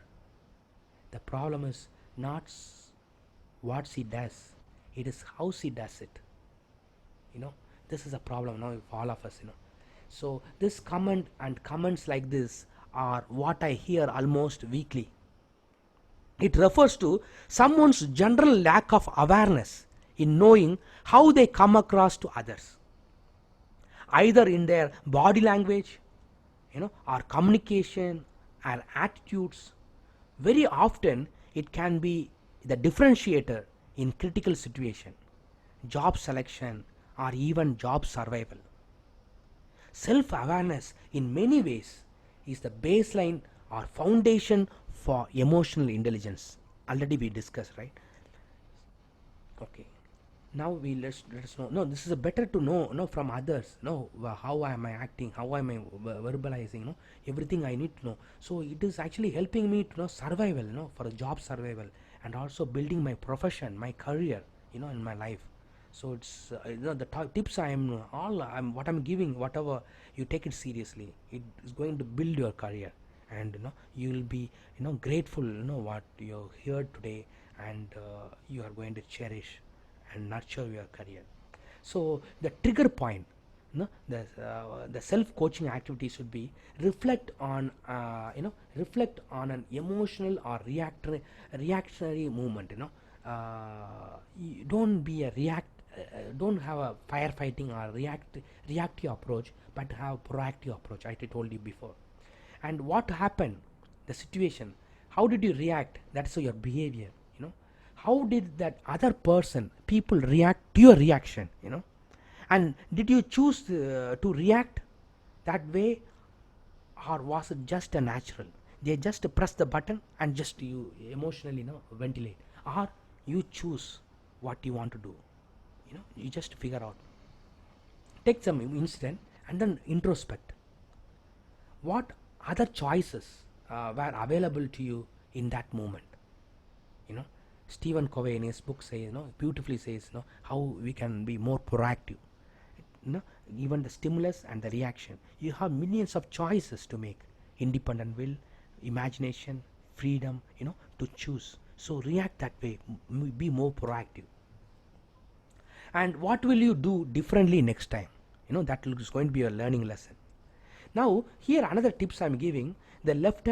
The problem is not what she does, it is how she does it. This is a problem now with all of us. So this comment and comments like this are what I hear almost weekly. It refers to someone's general lack of awareness in knowing how they come across to others, either in their body language, or communication, or attitudes. Very often it can be the differentiator in critical situation, job selection, or even job survival. Self-awareness in many ways is the baseline or foundation for emotional intelligence. Already we discussed, right? Okay. Now let us know. No, this is a better to know from others. How am I acting? How am I verbalizing? Everything I need to know. So it is actually helping me to know survival. For a job survival, and also building my profession, my career. In my life. So it's the tips what I'm giving. Whatever you take it seriously, it is going to build your career, and you will be grateful. What you heard today, and you are going to cherish and nurture your career. So the trigger point, the self coaching activity should be reflect on reflect on an emotional or reactionary movement. You don't be a don't have a firefighting or reactive approach, but have proactive approach. I told you before. And what happened, the situation, how did you react? That's your behavior. How did that other person, people react to your reaction? And did you choose to react that way, or was it just a natural? They just press the button and just you emotionally ventilate, or you choose what you want to do. You just figure out, take some incident and then introspect what other choices were available to you in that moment. Stephen Covey in his book says, beautifully says, how we can be more proactive. Even the stimulus and the reaction, you have millions of choices to make. Independent will, imagination, freedom, to choose. So react that way, be more proactive. And what will you do differently next time? That is going to be a learning lesson. Now here another tips I'm giving, the left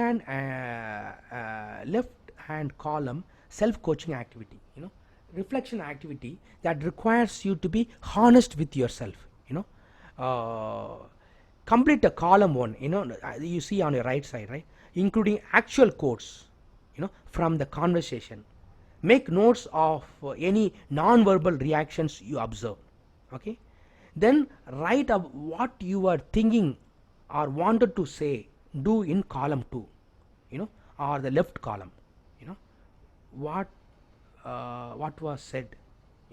hand column self coaching activity, reflection activity that requires you to be honest with yourself. Complete the column 1, you see on your right side, right, including actual quotes, from the conversation. Make notes of any non-verbal reactions you observe. Okay, then write up what you are thinking or wanted to say, do in column 2, or the left column. What was said,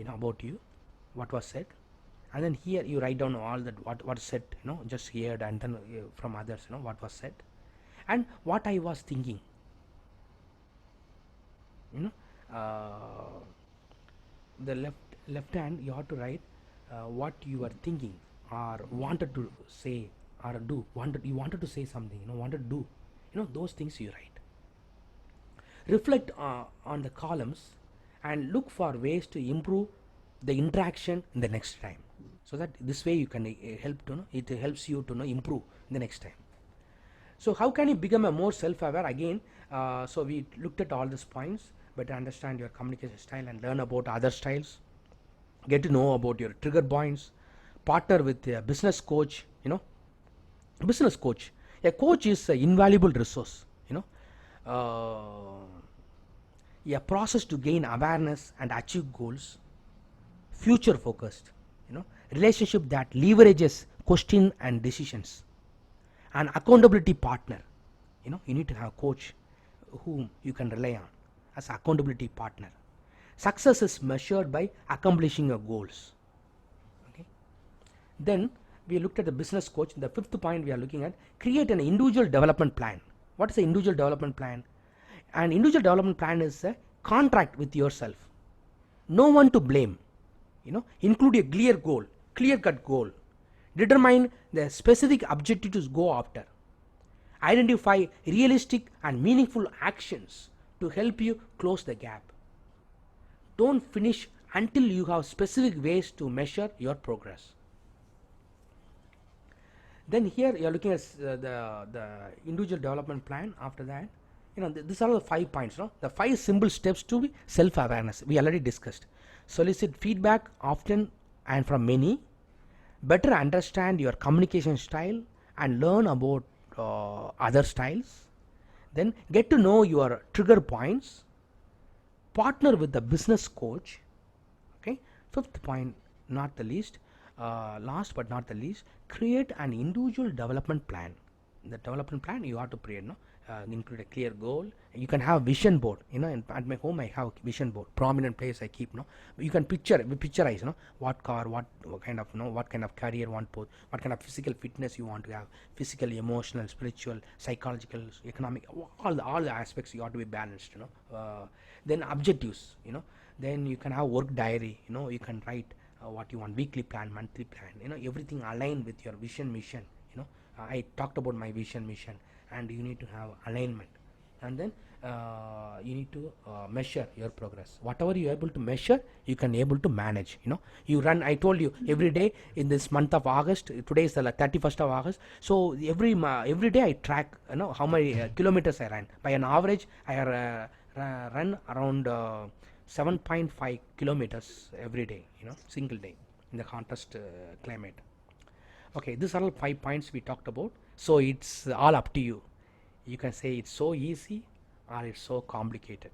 about you, what was said, and then here you write down all that what is said, just heard, and then from others, what was said, and what I was thinking. The left hand you have to write what you are thinking or wanted to say or do, you wanted to say something, wanted to do, those things you write. Reflect on the columns and look for ways to improve the interaction in the next time, so that this way you can it helps you to improve the next time. So how can you become a more self-aware? Again, so we looked at all these points, better understand your communication style and learn about other styles, get to know about your trigger points, partner with a business coach. Business coach, a coach is an invaluable resource, a process to gain awareness and achieve goals, future focused, relationship that leverages question and decisions, an accountability partner. You need to have a coach whom you can rely on as accountability partner. Success is measured by accomplishing your goals. Okay, then we looked at the business coach. The 5th point we are looking at, create an individual development plan. What is the individual development plan? An individual development plan is a contract with yourself. No one to blame. Include a clear cut goal. Determine the specific objective to go after. Identify realistic and meaningful actions to help you close the gap. Don't finish until you have specific ways to measure your progress. Then here you are looking at the individual development plan. After that, these are the 5 points. The 5 simple steps to be self-awareness we already discussed. Solicit feedback often and from many. Better understand your communication style and learn about other styles. Then get to know your trigger points. Partner with the business coach. Okay, 5th point, not the least, last but not the least, create an individual development plan. The development plan you have to create, include a clear goal. You can have vision board. At my home I have vision board, prominent place I keep. You can picturize. What car, what kind of what kind of career you want, what kind of physical fitness you want to have, physical, emotional, spiritual, psychological, economic, all the aspects you have to be balanced. Then objectives. Then you can have work diary. You can write what you want, weekly plan, monthly plan. Everything aligned with your vision, mission. I talked about my vision, mission, and you need to have alignment. and then you need to measure your progress. Whatever you are able to measure, you can able to manage. You run, I told you, every day in this month of August. Today is the 31st of August, so every day I track how many kilometers I ran. By an average, I run around 7.5 kilometers every day, single day, in the contest climate. Okay, these are all 5 points we talked about. So it's all up to you. You can say it's so easy or it's so complicated.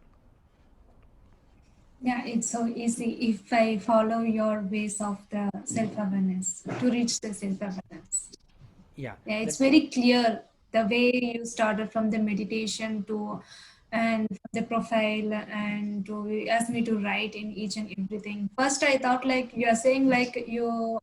Yeah, it's so easy if I follow your ways of the self-awareness to reach the self-awareness. Yeah, Yeah, it's very clear the way you started from the meditation to and the profile and to ask me to write in each and everything. First, I thought like you are saying like you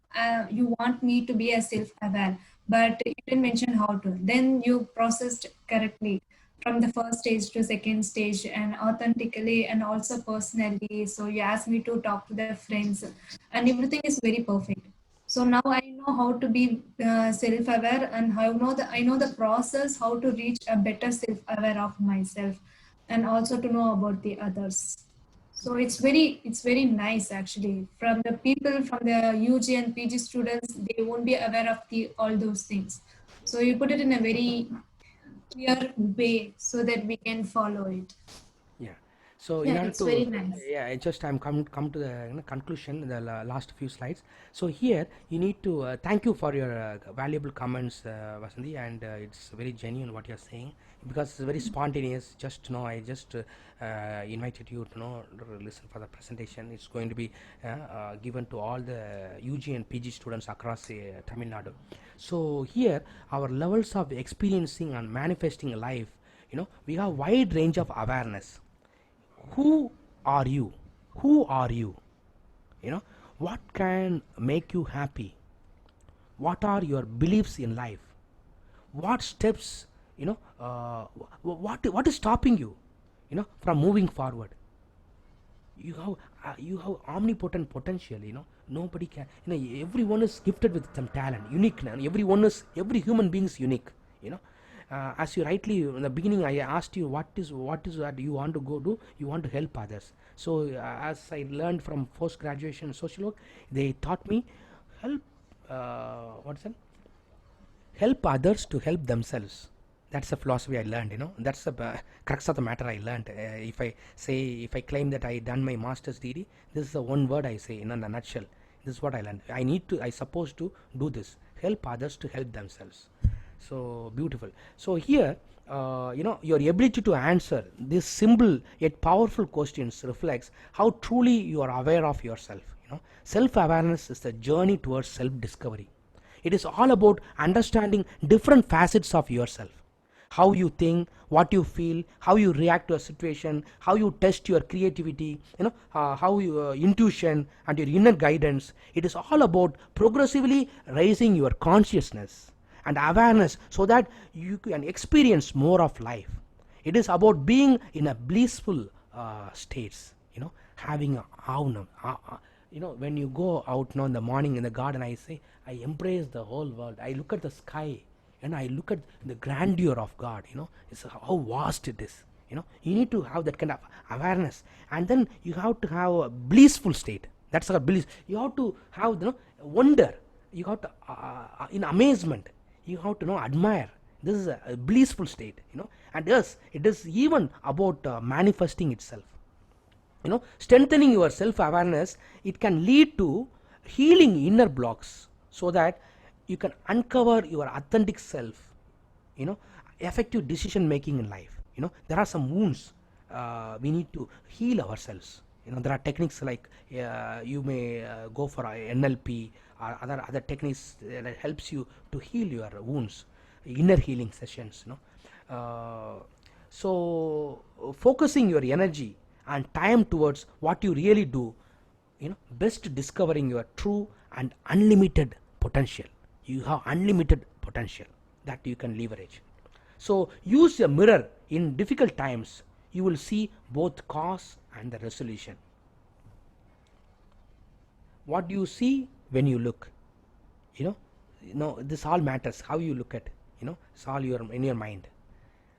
want me to be a self-aware, but you didn't mention how to. Then you processed correctly from the first stage to second stage and authentically and also personally. So you asked me to talk to the friends, and everything is very perfect. So now I know how to be self-aware, and I know the process how to reach a better self-aware of myself, and also to know about the others. So it's very nice actually. From the people from the UG and PG students, they won't be aware of the all those things. So you put it in a very clear way so that we can follow it. yeah. So in Yeah, order it's very to, nice. yeah, I just I'm come to the conclusion in the last few slides. So here you need to thank you for your valuable comments, Vasanthi, and it's very genuine what you're saying, because it's very spontaneous. Just I just invited you to listen for the presentation. It's going to be given to all the UG and PG students across Tamil Nadu. So here our levels of experiencing and manifesting life, we have wide range of awareness. Who are you? Who are you? What can make you happy? What are your beliefs in life? What steps, what is stopping you, from moving forward? You have omnipotent potential. Nobody can. Everyone is gifted with some talent, unique. Every human being is unique. As you rightly in the beginning, I asked you what is that you want to go do. You want to help others. So as I learned from post graduation sociology, they taught me help. What's that? Help others to help themselves. That's the philosophy I learned. That's the crux of the matter I learned. If I claim that I done my master's degree, this is the one word I say in a nutshell. This is what I learned. I supposed to do this, help others to help themselves. So beautiful. So here, your ability to answer these simple yet powerful questions reflects how truly you are aware of yourself. Self-awareness is the journey towards self-discovery. It is all about understanding different facets of yourself. How you think, what you feel, how you react to a situation, how you test your creativity, how your intuition and your inner guidance. It is all about progressively raising your consciousness and awareness so that you can experience more of life. It is about being in a blissful states, having a avnam. When you go out now in the morning in the garden, I say, I embrace the whole world. I look at the sky and I look at the grandeur of God. It's how vast it is. You need to have that kind of awareness, and then you have to have a blissful state. That's a bliss. You have to have wonder. You have to in amazement. You have to admire. This is a blissful state. And yes, it is even about manifesting itself. Strengthening your self-awareness, it can lead to healing inner blocks so that you can uncover your authentic self, effective decision making in life. There are some wounds we need to heal ourselves. There are techniques like you may go for NLP or other techniques that helps you to heal your wounds, inner healing sessions. So focusing your energy and time towards what you really do, best discovering your true and unlimited potential. You have unlimited potential that you can leverage. So use a mirror in difficult times. You will see both cause and the resolution. What do you see when you look? This all matters. How you look at, it's all in your mind.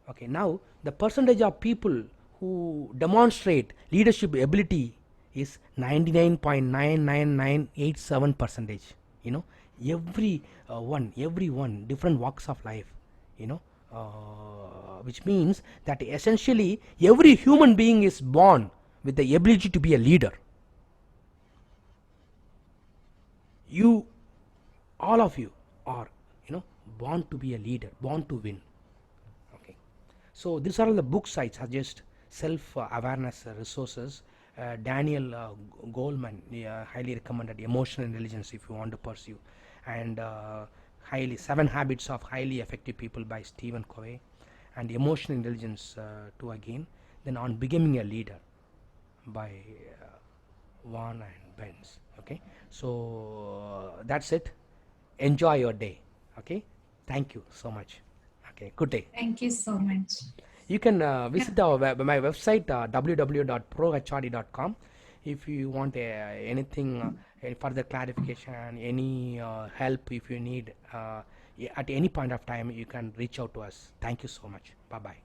Okay, now the percentage of people who demonstrate leadership ability is 99.99987 percentage. You know, every one different walks of life, you know, which means that essentially every human being is born with the ability to be a leader. You, all of you are, you know, born to be a leader, born to win. Okay, so these are all the books I suggest. Self awareness resources, Daniel Goleman, highly recommended. Emotional intelligence if you want to pursue, and highly 7 habits of highly effective people by Stephen Covey, and emotional intelligence too again. Then on becoming a leader by Van and Benz. Okay, so that's it. Enjoy your day. Okay, thank you so much. Okay, good day. Thank you so much. You can Yeah. visit my website www.prohrd.com if you want anything, any further clarification, any help if you need at any point of time. You can reach out to us. Thank you so much. Bye bye.